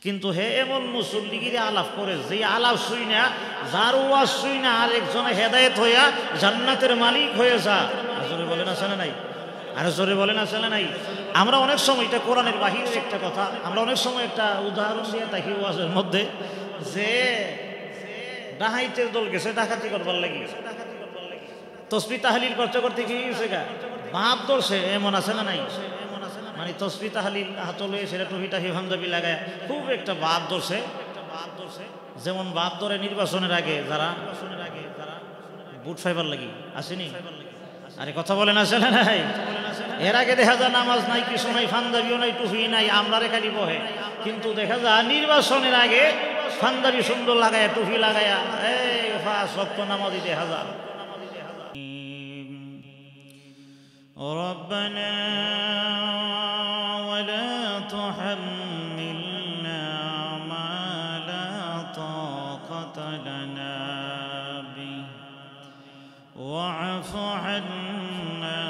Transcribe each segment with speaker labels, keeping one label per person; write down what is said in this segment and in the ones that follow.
Speaker 1: কিন্তু হে এমন মুসল্লিগিরে আলাপ করে যে আলাপ শুই না, যার ওয়াজ শুই না আরেকজনে হেদায়েত হইয়া জান্নাতের মালিক হয়ে যা। আসলে বলেন আছে না নাই? আর জোরে বলেন আছে না নাই? আমরা অনেক সময়, এটা কোরআনের বাহিরে একটা কথা, আমরা অনেক সময় একটা উদাহরণ দিয়ে থাকি ওয়াজের মধ্যে, যে ডাহাইতের দল গেছে ডাকাতি করবার লাগি, তসবিহ তাহলিল করতে করতে কি হয়েছে গা বাপ ধরছে, এমন আছে না নাই? মানে তসবিহ তাহলিল হাত লয়ে সেটা টুপি টাহি পাঞ্জাবি লাগায় খুব একটা বাপ ধরছে। যেমন বাপ ধরে নির্বাচনের আগে যারা বুট ফাইবার লাগি আসেনি, আরে কথা বলেন আছে না নাই? এর আগে দেখা যায় নামাজ নাই, কিছু নাই, পাঞ্জাবিও নাই, টুপি নাই, আমরা খালি বহে। কিন্তু দেখা যায় নির্বাচনের আগে পাঞ্জাবি সুন্দর লাগায়, টুপি লাগায়া এই পাঁচ ওয়াক্ত নামাজই দেখা যায়। ربنا ولا تحملنا ما لا طاقة لنا به واعف عنا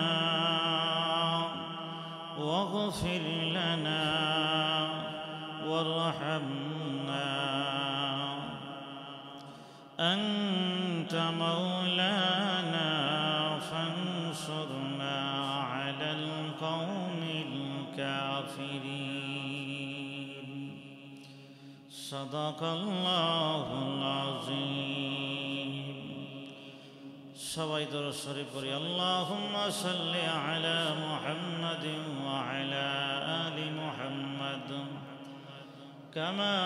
Speaker 1: واغفر لنا وارحمنا أنت مولانا فانصرنا على القوم الكافرين صدق الله العظيم সবাই দরুদ শরীফ পড়ি আল্লাহুম্মা সাল্লি আলা মুহাম্মাদিন ওয়া আলা আলি মুহাম্মাদ কামা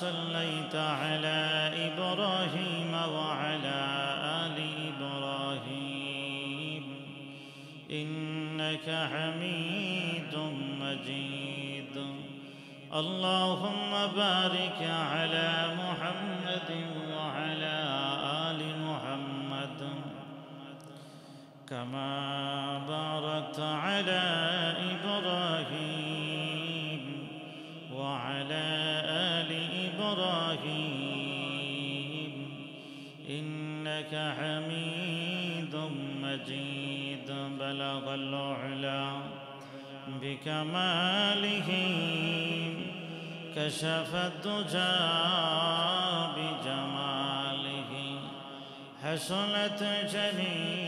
Speaker 1: সাল্লাইতা আলা ইব্রাহিম ওয়া আলা আলি ইব্রাহিম ইন্নাকা হামিদুম মাজিদ আল্লাহুম্মা বারিক আলা মুহাম্মাদিন ওয়া আলা আলি মুহাম্মাদ كما باركت على إبراهيم وعلى آل إبراهيم إنك حميد مجيد بلغ العلا بكماله كشف الدجى بجماله حسنت جميع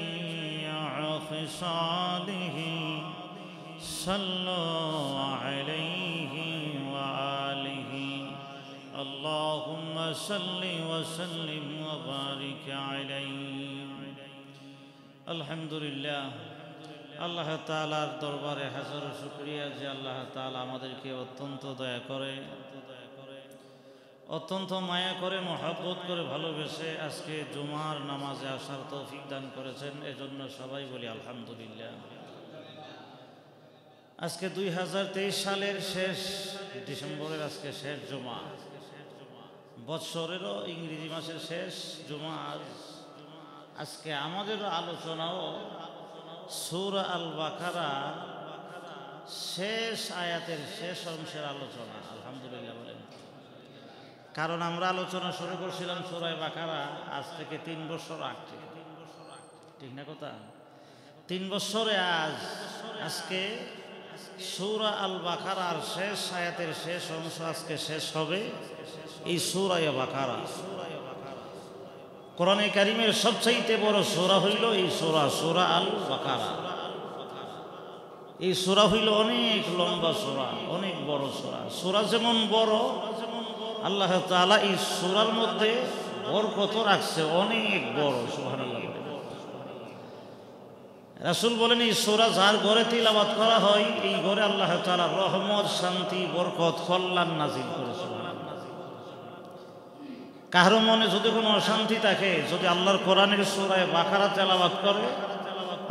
Speaker 1: خصاله صلوا عليه وآله اللهم صل وسلم وبارك عليه الحمد لله আল্লাহ তাআলার দরবারে হাজারো শুকরিয়া যে আল্লাহ তাআলা আমাদেরকে অত্যন্ত দয়া করে, অত্যন্ত মায়া করে, মহব্বত করে, ভালোবেসে আজকে জুমার নামাজে আসার তৌফিক দান করেছেন। এজন্য সবাই বলি আলহামদুলিল্লাহ। আজকে 2023 সালের শেষ ডিসেম্বরের আজকে শেষ জুমা, বৎসরেরও ইংরেজি মাসের শেষ জুমা। আজকে আমাদের আলোচনাও সূরা আল বাকারা শেষ আয়াতের শেষ অংশের আলোচনা। আলহামদুলিল্লাহ বলেন। কারণ আমরা আলোচনা শুরু করছিলাম সূরা বাকারা আজ থেকে 3 বছর আগে, ঠিক না কথা? 3 বছরে আজকে সূরা আল বাকারার শেষ আয়াতের শেষ অংশ আজকে শেষ হবে এই সূরা বাকারা। কোরআনে কারীমের সবচাইতে বড় সূরা হইল এই সূরা আল বাকারা। এই সূরা হইল অনেক লম্বা সূরা, অনেক বড় সূরা। সূরা যেমন বড়, আল্লাহ তাআলা এই সূরার মধ্যে বরকত রাখছে অনেক বড়। সুবহানাল্লাহ। রাসূল বলেন এই সূরা যার ঘরে তিলাওয়াত করা হয় এই ঘরে আল্লাহ তাআলা রহমত, শান্তি, বরকত, কল্যাণ নাযিল করে। কারো মনে যদি কোনো অশান্তি থাকে, যদি আল্লাহর কোরআনের সূরা বাকারা তেলাওয়াত করে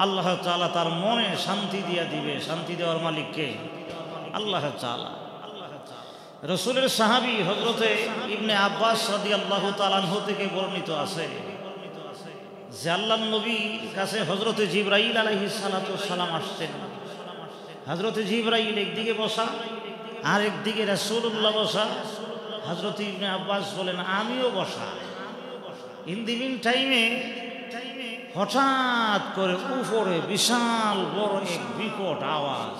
Speaker 1: আল্লাহ তাআলা তার মনে শান্তি দিয়ে দিবে। শান্তি দেওয়ার মালিক কে? আল্লাহ তাআলা। রাসূলের সাহাবী হযরতে ইবনে আব্বাস রাদিয়াল্লাহু তাআলা আনহু থেকে বর্ণিত আছে যে আল্লাহর নবীর কাছে হযরতে জিবরাইল আলাইহিস সালাতু ওয়াস সালাম আসছেন। হযরতে জিবরাইল একদিকে বসা আর একদিকে রাসূলুল্লাহ বসা। হযরত ইবনে আব্বাস বলেন আমিও বসা। ইন দি মিন টাইমে হঠাৎ করে উপরে বিশাল বড় এক বিকট আওয়াজ,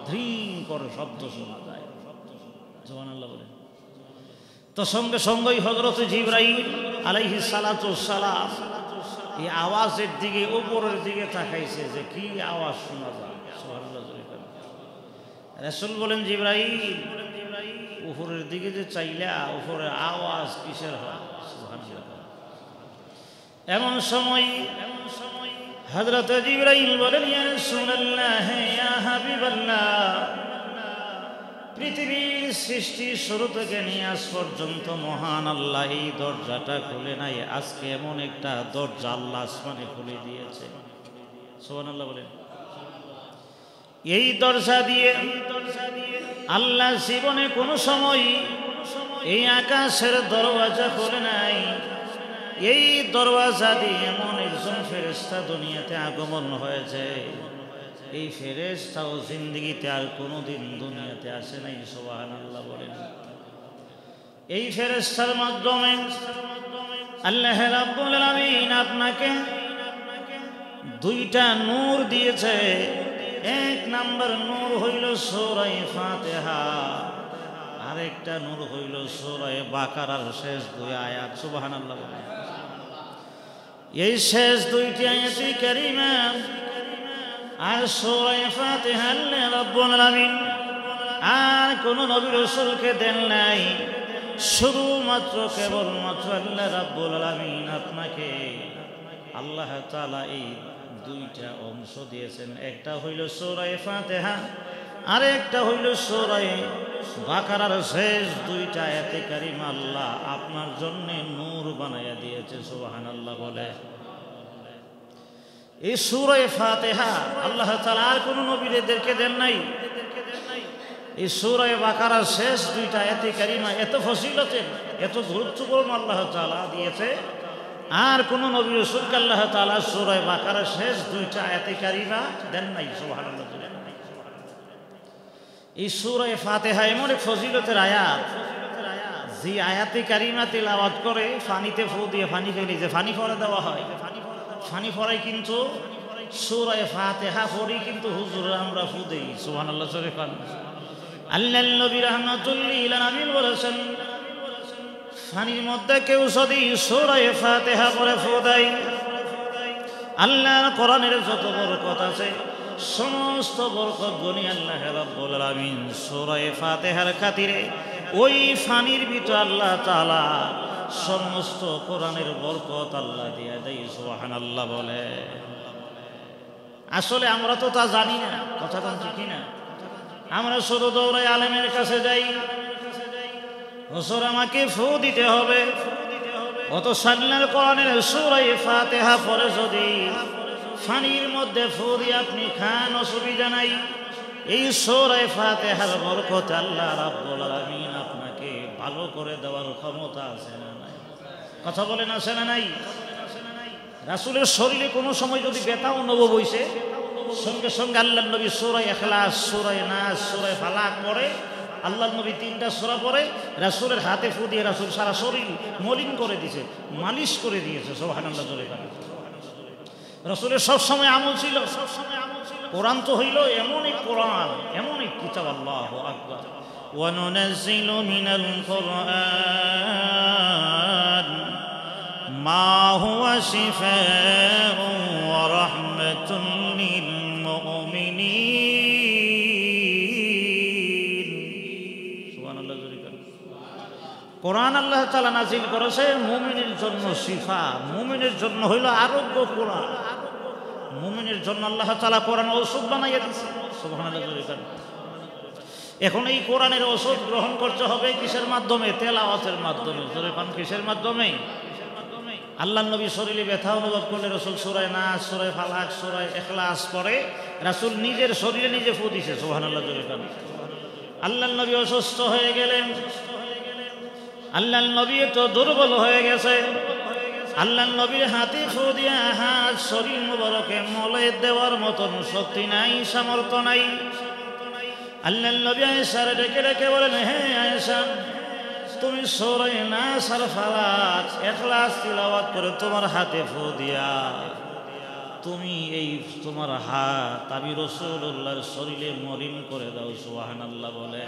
Speaker 1: ধ্রিং করে শব্দ শোনা যায়। সুবহানাল্লাহ বলেন। তো সঙ্গে সঙ্গেই হযরত জিবরাইল আলাইহিস সালাতু ওয়াসসালাম এই আওয়াজের দিকে উপরের দিকে তাকাইছে যে কি আওয়াজ শোনা যায়। সুবহানাল্লাহ। রাসূল বলেন জিবরাইল উপরের দিকে যে চাইলা উপরের আওয়াজ কিসের হয়? সুবহানাল্লাহ। এমন সময় হযরত জিবরাইল বলেন ইয়া রাসূলুল্লাহ ইয়া হাবিবাল্লাহ, পৃথিবীর সৃষ্টি শুরু থেকে নিয়ে আজ পর্যন্ত মহান আল্লাহ এই দরজাটা খুলে নাই, আজকে এমন একটা দরজা আল্লাহ আসমানে খুলে দিয়েছে। সুবহানাল্লাহ বলেন। এই দরজা দিয়ে আল্লাহ জীবনে কোনো সময় এই আকাশের দরওয়াজা খুলে নাই। এই দরওয়াজা দিয়ে এমন একজন ফেরেশতা দুনিয়াতে আগমন হয়েছে, এই ফেরেশতাও জিন্দেগিতে আর কোনোদিন দুনিয়াতে আসে নাই। সুবহানাল্লাহ বলেন। এই ফেরেশতার মাধ্যমে আল্লাহ রাব্বুল আলামিন আপনাকে দুইটা নূর দিয়েছে। এক নাম্বার নূর হইল সূরা ফাতিহা, আরেকটা নূর হইল সূরা বাকারার শেষ দুই আয়াত। সুবহানাল্লাহ। এই শেষ দুইটি আয়াতে কারিমা আর সূরা ফাতিহা আল্লাহ রাব্বুল আলামিন আর কোন নবী রাসূলকে দেন নাই, শুধুমাত্র কেবলমাত্র আল্লাহ রাব্বুল আলামিন আপনাকে আল্লাহ তাআলা এই দুইটা অংশ দিয়েছেন। একটা হইল সূরা ফাতিহা, আরেকটা হইল সূরা বাকারার শেষ দুইটা আয়াতে কারিমা আল্লাহ আপনার জন্য নূর বানাইয়া দিয়েছে। সুবহানাল্লাহ বলে। এই সূরা ফাতিহা আল্লাহ তাআলা আর কোন নবীদেরকে দেন নাই। এই সূরা বাকারার শেষ দুইটা আয়াতে কারিমা এত ফজিলতের, এত গুরুত্বপূর্ণ আল্লাহ তাআলা দিয়েছে, আর কোন নবী রাসূলকে আল্লাহ তাআলা সূরা বাকারার শেষ দুইটা আয়াতে কারিমা দেন নাই। সুবহানাল্লাহ। এই সূরা ফাতিহা এমন এক ফজিলতের আয়াত, যে আয়াতে কারিমা তিলাওয়াত করে পানিতে ফু দিয়ে পানি ফেলে যে পানি পরে দেওয়া হয়, পানি পরাই কিন্তু সূরা ফাতিহা পড়ি কিন্তু হুজুর আমরা ফু দেই। সুবহানাল্লাহ। আল্লাহর নবী রাহমাতুল লিল আলামিন বলেছেন, পানির মধ্যে কেউ যদি সূরা ফাতিহা পড়ে ফু দেয়, আল্লাহর কোরআনের যত বরকত আছে সমস্ত বরকত গুনি আল্লাহ রাব্বুল আলামিন সূরা ফাতিহার খাতিরে ওই পানির ভিতর আল্লাহ তাআলা সমস্ত কোরআনের বরকত আল্লাহ দিয়ে দেয়। সুবহানাল্লাহ বলে। আসলে আমরা তো তা জানি না, কথাটা ঠিক না। আমরা শুধু দৌড়াই আলেমের কাছে যাই, হুজুর আমাকে ফু দিতে হবে। অত সাল্লার কোরআনের সূরা ফাতিহা পড়ে যদি পানির মধ্যে ফু দিয়ে আপনি খান, অসুবিধা নাই। এই সূরা ফাতিহার বরকত আল্লাহ রাব্বুল আলামিন আপনাকে ভালো করে দেওয়ার ক্ষমতা আছে না নাই? কথা বলেন আছে না নাই? রাসূলের শরীরে কোনো সময় যদি ব্যথা অনুভব হইছে, সঙ্গে সঙ্গে আল্লাহর নবী সূরা ইখলাস, সূরা নাস, সূরা ফালাক পড়ে, আল্লাহর নবী তিনটা সূরা পড়ে রাসূলের হাতে ফু দিয়ে রাসূল সারা শরীর মলিন করে দিয়েছে, মালিশ করে দিয়েছে। সুবহানাল্লাহ। রাসূলের সব সময় আমল ছিল। কোরআন তো হইল এমন এক কোরআন, এমন এক কিতাব। আল্লাহু আকবার। ওয়া নুনাজ্জিলু মিনাল কুরআন মা হুয়া শিফাউন ওয়া রাহমাতুন লিল মুমিনিন। সুবহানাল্লাহ। কোরআন আল্লাহ তাআলা নাযিল করেছে মুমিনের জন্য শিফা, মুমিনের জন্য হইল আরোগ্য। কোরআন মুমিনের জন্য আল্লাহ তাআলা কোরআন ঔষধ বানাইয়া দিয়েছে। সুবহানাল্লাহ। এখন এই কোরআনের ঔষধ গ্রহণ করতে হবে কিসের মাধ্যমে? তেলাওয়াতের মাধ্যমে। কিসের মাধ্যমে? আল্লাহর নবী শরীরে ব্যথা অনুভব করলে রাসূল সূরা নাস, সূরা ফালাক, সূরা ইখলাস পড়ে রাসূল নিজের শরীরে নিজে ফু দিয়েছে। সুবহানাল্লাহ। আল্লাহর নবী অসুস্থ হয়ে গেলেন, আল্লাহর নবী তো দুর্বল হয়ে গেছে, আল্লাহর নবীর হাতে ফু দিয়া হাত শরীর মুবারকে মলে দেওয়ার মতন শক্তি নাই, সামর্থ্য নাই। আল্লাহর নবী আয়েশারে ডেকে ডেকে বলেন, হে আয়েশা, তুমি সূরা নাস আর ফালাক ইখলাস তিলাওয়াত করে তোমার হাতে ফু দিয়া তুমি এই তোমার হাত আমি রাসূলুল্লাহর শরীরে মলিন করে দাও। সুবহানাল্লাহ বলে।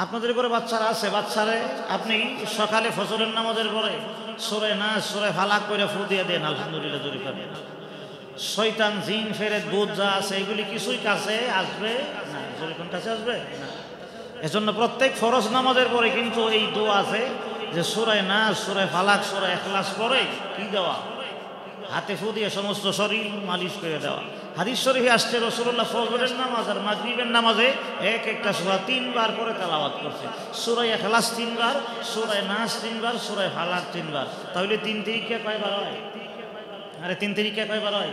Speaker 1: আপনাদের ঘরে বাচ্চারা আছে, বাচ্চারে আপনি সকালে ফজরের নামাজের পরে সূরা নাস সূরা ফালাক করে ফু দিয়ে দেন, আলহামদুলিল্লাহ জোরে করেন। শয়তান জিন ফেরেত ভূত যা আছে এগুলি কিছুই কাছে আসবে না, জোরে কোন কাছে আসবে না। এজন্য প্রত্যেক ফরজ নামাজের পরে কিন্তু এই দোয়া আছে যে সূরা নাস সূরা ফালাক সূরা ইখলাস পরে কি দেওয়া, হাতে ফু দিয়ে সমস্ত শরীর মালিশ করে দেওয়া। হাদিস শরীফে আসছে রাসূলুল্লাহ ফজরের নামাজ আর মাগরিবের নামাজে এক একটা সূরা 3 বার করে তেলাওয়াত করছে। সূরা ইখলাস 3 বার, সূরা নাস 3 বার, সূরা ফালাক 3 বার। তাহলে 3 তিরিকা কয়বার হয়? আরে 3 তিরিকা কয়বার হয়?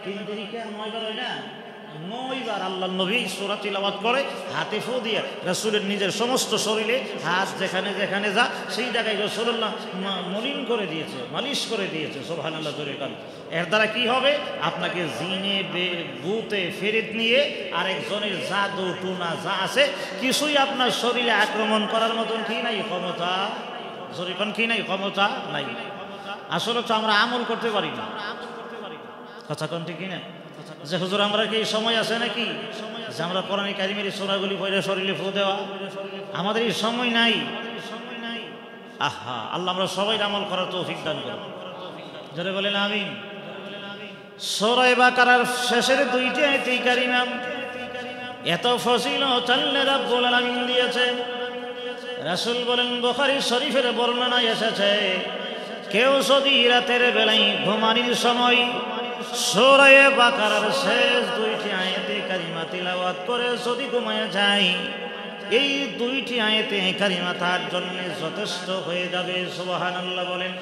Speaker 1: 3 তিরিকা 9 বার হয় না? 9 বার আল্লাহর নবী সূরা তিলাওয়াত করে হাতে ফু দিয়ে রাসূলের নিজের সমস্ত শরীরে হাত যেখানে যেখানে যা সেই জায়গায় রাসূলুল্লাহ মলিন করে দিয়েছে, মালিশ করে দিয়েছে। সুবহানাল্লাহ জোরে কান। এর দ্বারা কি হবে? আপনাকে জিনে ভূতে ফেরেত নিয়ে আরেকজনের জাদু টুনা যা আছে কিছুই আপনার শরীরে আক্রমণ করার মতন কি নাই, ক্ষমতা। জোরে কান, কি নাই, ক্ষমতা নাই। আসলে তো আমরা আমল করতে পারি না, কথা কোন ঠিক না? যে হুজুর আমরা কি সময় আছে নাকি যে আমরা কোরআনে কারিমের সূরাগুলি পড়ে শরীরে ফু দেওয়া? আমাদের এই সময় নাই। আহা, আল্লাহ আমরা সবাই আমল করার তৌফিক দান করুন। যারা বলেন আমিন। সূরা বাকারার শেষের 2টি আয়াতে কারিমা এত ফজিলত আল্লাহ রাব্বুল আলামিন দিয়েছেন। রাসূল বলেন, বুখারী শরীফের বর্ণনায় এসেছে, কেউ যদি রাতের বেলায় ঘুমানোর সময় সূরা বাকারার শেষ 2টি আয়াতে কারিমা তিলাওয়াত করে যদি ঘুমায় যায়, এই 2টি আয়াতে কারিমা তার জন্য যথেষ্ট হয়ে যাবে। সুবহানাল্লাহ বলেন,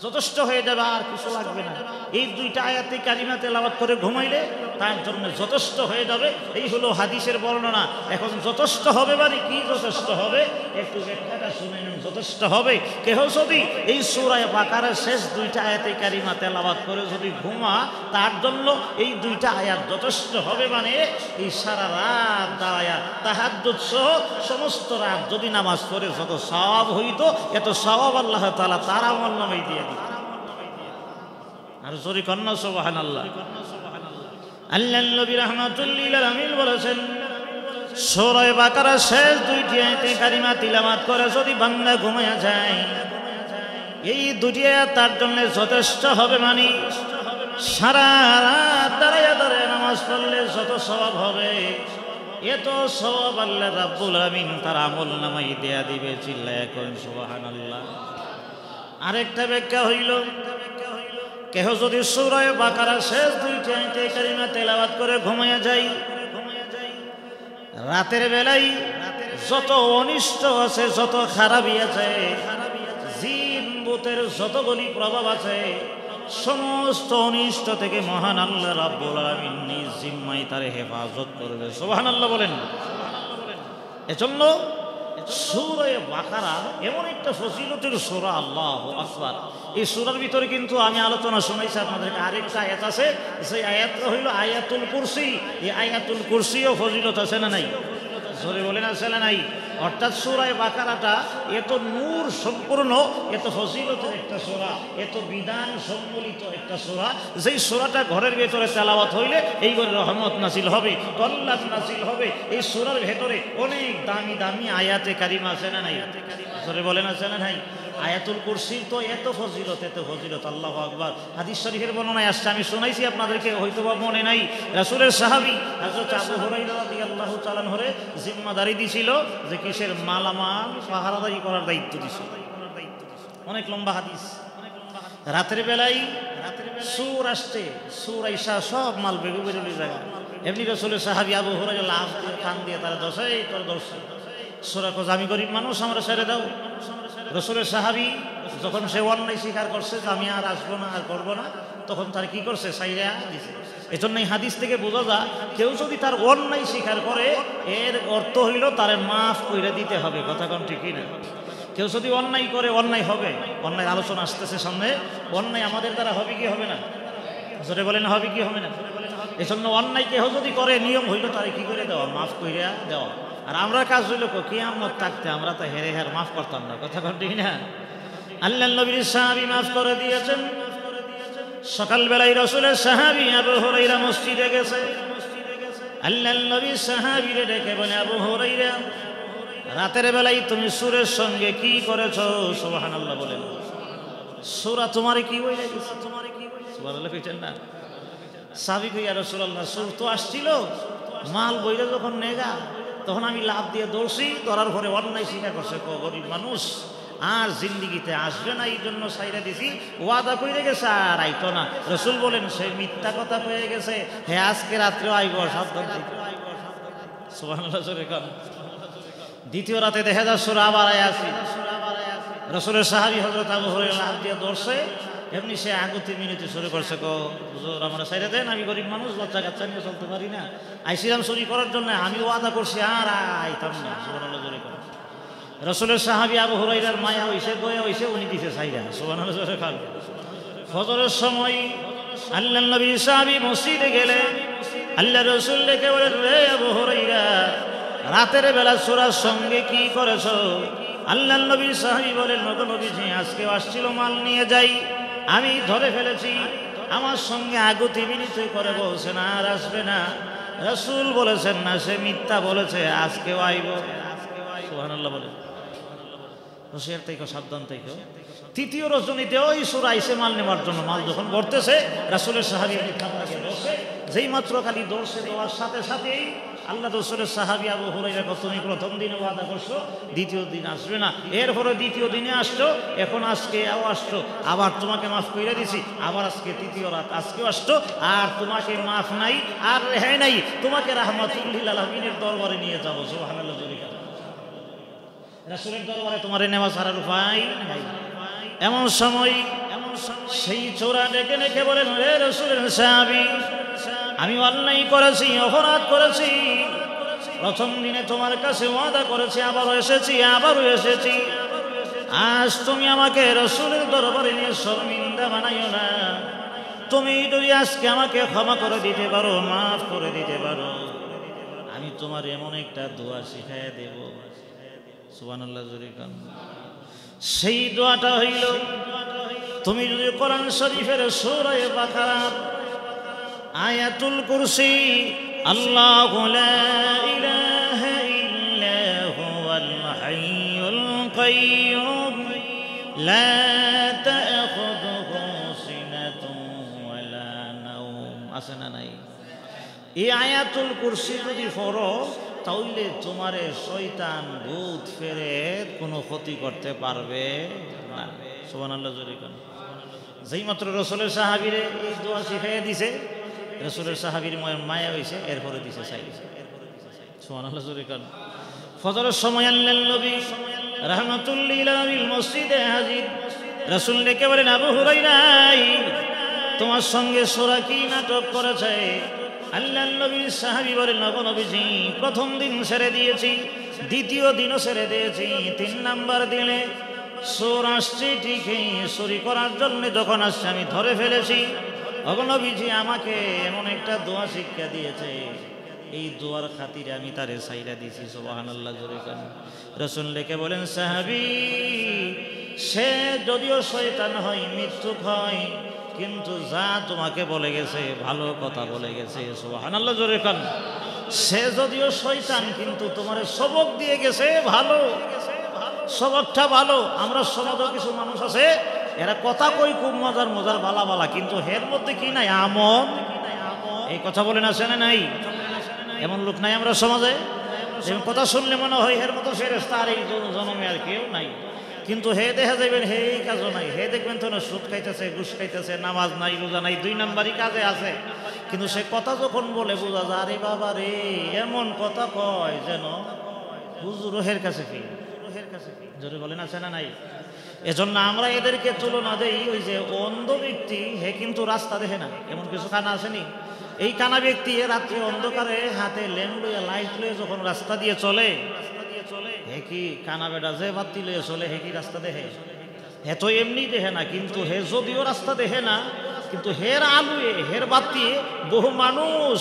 Speaker 1: যথেষ্ট হয়ে যাবে, আর কিছু লাগবে না। এই 2টা আয়াতে কারিমা তেলাওয়াত করে ঘুমাইলে তার জন্য যথেষ্ট হয়ে যাবে। এই হলো হাদিসের বর্ণনা। এখন যথেষ্ট হবে মানে কি যথেষ্ট হবে একটু ব্যাখ্যাটা শুনে নিন। যথেষ্ট হবে কেহ যদি এই সূরা বাকারার শেষ 2টা আয়াতে কারিমা তেলাওয়াত করে যদি ঘুমা, তার জন্য এই 2টা আয়াত যথেষ্ট হবে। মানে এই সারা রাত দাঁড়ায়া তাহাজ্জুদ সহ সমস্ত রাত যদি নামাজ পড়ে যত সওয়াব হইতো, এত সওয়াব আল্লাহ তাআলা তার আমলনামায় দিয়ে দিতেন। আর জোরে কন্না সুবহানাল্লাহ। আল্লাহর নবী রাহমাতুল্লিল আলামিন বলেছেন, সূরা বাকারার শেষ 2টি আয়াতে কারিমা তিলাওয়াত করে যদি বান্দা ঘুমায়া যায়, এই 2টি আয়াত তার জন্য যথেষ্ট হবে। মানে সারা রাত দাঁড়ায়া দাঁড়ায়া নামাজ পড়লে যত সওয়াব হবে, এত সওয়াব আল্লাহ রাব্বুল আলামিন তার আমলনামায় দেয়া দিবে। চিল্লায়া করেন সুবহানাল্লাহ। আরেকটা ব্যাখ্যা হইল, কেহ যদি সূরা বাকারার শেষ 2টি আয়াতে কারিমা তেলাওয়াত করে ঘুমায়া যায়, রাতের বেলায় যত অনিষ্ট আছে, যত খারাপি আছে, জিন ভূতের যতগুলি প্রভাব আছে, সমস্ত অনিষ্ট থেকে মহান আল্লাহ রাব্বুল আলামিন নিজ জিম্মায় তার হেফাজত করবে। সুবহানাল্লাহ বলেন। এজন্য সূরা বাকারা এমন একটা ফজিলতের সূরা, আল্লাহু আকবার। এই সূরার ভিতরে কিন্তু আমি আলোচনা শুনাইছি আপনাদেরকে, আরেকটা আয়াত আছে, সেই আয়াতটা হইল আয়াতুল কুরসি। এই আয়াতুল কুরসিও ফজিলত আছে না নাই? জোরে বলেন আছে না নাই? অর্থাৎ সূরা বাকারাটা এত নূর সম্পূর্ণ, এত ফজিলতের একটা সূরা, এত বিধান সম্বলিত একটা সূরা, যেই সূরাটা ঘরের ভেতরে তেলাওয়াত হইলে এই ঘরে রহমত নাজিল হবে, কল্যাণ নাজিল হবে। এই সূরার ভেতরে অনেক দামি দামি আয়াতে কারিমা আছে না নাই? জোরে বলেন আছে না নাই? আয়াতুল কুরসির তো এত ফজিলত, এত ফজিলত, আল্লাহু আকবার। হাদিস শরীফের বর্ণনায় আসছে, আমি শুনাইছি আপনাদেরকে, হয়তোবা মনে নাই। রাসূলের সাহাবী হযরত আবু হুরায়রা রাদিয়াল্লাহু তাআলা আনহু জিম্মাদারি দিছিল যে কিসের মালামাল পাহারাদারি করার দায়িত্ব দিছিল। অনেক লম্বা হাদিস। রাতের বেলায় সূর আসছে, সূর আইসা সব মাল বেগুন বেরোলি জায়গা। এমনি রাসূলের সাহাবী আবু হুরায়রা লাফ দিয়ে কান দিয়ে তারা দশাই করে দর্শন সূরা কো, আমি গরিব মানুষ, আমরা ছেড়ে দাও। রাসূলের সাহাবী যখন সে অন্যায় স্বীকার করছে যে আমি আর আসবো না, আর করবো না, তখন তার কি করছে? সাইরা দিছে। এজন্য এই হাদিস থেকে বোঝা যায়, কেউ যদি তার অন্যায় স্বীকার করে, এর অর্থ হইল তার মাফ করে দিতে হবে। কথা কোন ঠিক না? কেউ যদি অন্যায় করে, অন্যায় হবে। অন্যায় আলোচনা আসতেছে সামনে। অন্যায় আমাদের দ্বারা হবে কি হবে না? জোরে বলেন, হবে কি হবে না? এজন্য অন্যায় কেউ যদি করে, নিয়ম হইল তারে কি করে দেওয়া? মাফ কইরা দেওয়া। আর আমরা কাজ হইল কিয়ামত থাকতে আমরা তো হেরে হের মাফ করতাম না। কথা কোন ঠিক না? আল্লাহর নবীর সাহাবী মাফ করে দিয়েছেন। সকালবেলায় রাসূলের সাহাবী আবু হুরায়রা মসজিদে গেছে। আল্লাহর নবী সাহাবীরে ডেকে বলে, আবু হুরায়রা রাতের বেলায় তুমি সুরের সঙ্গে কি করেছো? সুবহানাল্লাহ বলেন। সুরা তোমারে কি হয়ে গেছে? সুবহানাল্লাহ কইছেন না? সাহাবী কই ইয়া রাসূলুল্লাহ, সুর তো আসছিল, মাল বইরে যখন নেগা তখন আমি লাভ দিয়ে দৌড়ছি, ধরার পরে অন্যায় স্বীকার করছে। গরিব মানুষ আর জিন্দিগিতে আসবে না, এই জন্য সাইরা দিছি, ওয়াদা কইরে গেছে আর আইতো না। রাসূল বলেন সে মিথ্যা কথা কয়ে গেছে, হে আজকে রাত্রে আইব, সাবধান থেকে। সুবহানাল্লাহ জোরে কান। দ্বিতীয় রাতে দেখা যায় সুরা আবার আসি, রাসূলের সাহাবী হযরত আবু হুরায়রা লাভ দিয়ে দৌড়ছে, এমনি সে আগুতি মিনিটে শুরু করছে, হুজুর আমরা সাইরা দেন, আমি গরিব মানুষ, বাচ্চা কাচ্চা নিয়ে চলতে পারি না, আইছিলাম চুরি করার জন্য, আমি ওয়াদা করছি আর আইতাম না। সুবহানাল্লাহ জোরে কান। রাসূলের সাহাবী আবু হুরায়রার মায়া হইছে, দয়া হইছে, উনি দিছে সাইরা। সুবহানাল্লাহ জোরে কান। ফজরের সময় আল্লাহর নবী সাহাবী মসজিদে গেলে আল্লাহ রাসূল ডেকে বলেন, রে আবু হুরায়রা, রাতের বেলা সূরার সঙ্গে কি করেছো? আল্লাহর নবী সাহাবী বলেন, নবীজি আজকে আসছিল মাল নিয়ে যাই, আমি ধরে ফেলেছি, আমার সঙ্গে আগুতি বিনিময় করে বলছে না আর আসবে না। রাসূল বলেছেন না, সে মিথ্যা বলেছে, আজকেও আইব। সুবহানাল্লাহ বলেন। হুঁশিয়ার থেকে, সাবধান থেকে। তৃতীয় রজনীতে ওই সূরা আইছে মাল নেওয়ার জন্য, মাল যখন ভরতেছে রাসূলের সাহাবী যেই মাত্র খালি দৌড়ছে, দেওয়ার সাথে সাথেই আল্লাহ রাসূলের সাহাবী আবু হুরায়রা, তুমি প্রথম দিনে ওয়াদা করছো দ্বিতীয় দিন আসবে না, এরপরে দ্বিতীয় দিনে আসছো, এখন আজকেও আসছো, আবার তোমাকে মাফ করে দিছি, আবার আজকে তৃতীয় রাত, আজকেও আসছো, আর তোমাকে মাফ নাই আর রেহাই নাই, তোমাকে রাহমাতুল লিল আলামিনের দরবারে নিয়ে যাবো। সুবহানাল্লাহ। রাসূলের দরবারে তোমারে নেওয়া ছাড়ার উপায় নাই। এমন সময় সেই চোরা ডেকে ডেকে বলেন, হে রাসূলের সাহাবী, আমি অন্যায় করেছি, অপরাধ করেছি, প্রথম দিনে তোমার কাছে ওয়াদা করেছি, আবারও এসেছি, আজ তুমি আমাকে রাসূলের দরবারে নিয়ে শর্মিন্দা বানাইও না, তুমি যদি আজকে আমাকে ক্ষমা করে দিতে পারো, মাফ করে দিতে পারো, আমি তোমার এমন একটা দোয়া শিখাইয়া দেব। সুবহানাল্লাহ জোরে কান। সেই দোয়াটা হইল, তুমি যদি কোরআন শরীফের সূরা বাকারা আয়াতুল কুরসি, আল্লাহু লা ইলাহা ইল্লা হুয়াল হাইয়ুল কাইয়্যুম লা তা'খুযুহু সিনাতুন ওয়ালা নাওম, আছে না নাই? এই আয়াতুল কুরসি যদি পড়ো তাহলে তোমারে শয়তান, ভূত, ফেরেত কোনো ক্ষতি করতে পারবে না। সুবহানাল্লাহ জোরে কান। যেই মাত্র রাসূলের সাহাবীরে এই দোয়া শিখাইয়া দিছে, রাসূলের সাহাবীর মায়া হইছে, এরপরে দিছে চাই। সুবহানাল্লাহ জোরে কান। ফজরের সময় আল্লাহর নবী রাহমাতুল লিল আলামিন মসজিদে হাজির। রাসূল ডেকে বলেন, আবু হুরায়রা, তোমার সঙ্গে সূরা কি নাটক করেছে? আল্লাহর নবীর সাহাবী বলেন, নবীজি প্রথম দিন ছেড়ে দিয়েছি, দ্বিতীয় দিনও ছেড়ে দিয়েছি, 3 নাম্বার দিনে চোর আসছে, ঠিকই চুরি করার জন্য যখন আসছে আমি ধরে ফেলেছি। নবীজি আমাকে এমন একটা দোয়া শিক্ষা দিয়েছে, এই দোয়ার খাতিরে আমি তারে ছাইরা দিয়েছি। সুবহানাল্লাহ জোরে কান। রাসূল ডেকে বলেন, সাহাবী, সে যদিও শয়তান হয়, মৃত্যুক হয়, কিন্তু যা তোমাকে বলে গেছে ভালো কথা বলে গেছে। সুবহানাল্লাহ জোরে কান। সে যদিও শয়তান, কিন্তু তোমার সবক দিয়ে গেছে ভালো, সবকটা ভালো। আমরা সমাজে কিছু মানুষ আছে, এরা কথা কই খুব মজার মজার বালা বালা, কিন্তু হের মধ্যে কি নাই? আমল। এই কথা বলেন, আছে না নাই? এমন লোক নাই আমরা সমাজে, যেমন কথা শুনলে মনে হয় হের মতো ফেরেশতা আর এই জন্মে আর কেউ নাই, কিন্তু হে দেখা যাবেন হে এই কাজও নাই। হে দেখবেন তো না, সুদ খাইতেছে, ঘুষ খাইতেছে, নামাজ নাই, রোজা নাই, 2 নাম্বারই কাজে আছে, কিন্তু সে কথা যখন বলে বোঝা যায়, আরে বাবা রে, এমন কথা কয় যেন হুজুর হের কাছে কি, জোরে বলেন, আছে না নাই? এজন্য আমরা এদেরকে তুলনা দেই, ওই যে অন্ধ ব্যক্তি, হে কিন্তু রাস্তা দেখে না, এমন কিছু কানা আসেনি? এই কানা ব্যক্তি রাত্রে অন্ধকারে হাতে ল্যাম্প লইয়া, লাইট লইয়া যখন রাস্তা দিয়ে চলে, হে কি কানা বেটা যে বাতি লইয়া চলে, হে কি রাস্তা দেখে? হে তো এমনি দেখে না, কিন্তু হে যদিও রাস্তা দেখে না, কিন্তু হের আলুয়ে, হের বাতি বহু মানুষ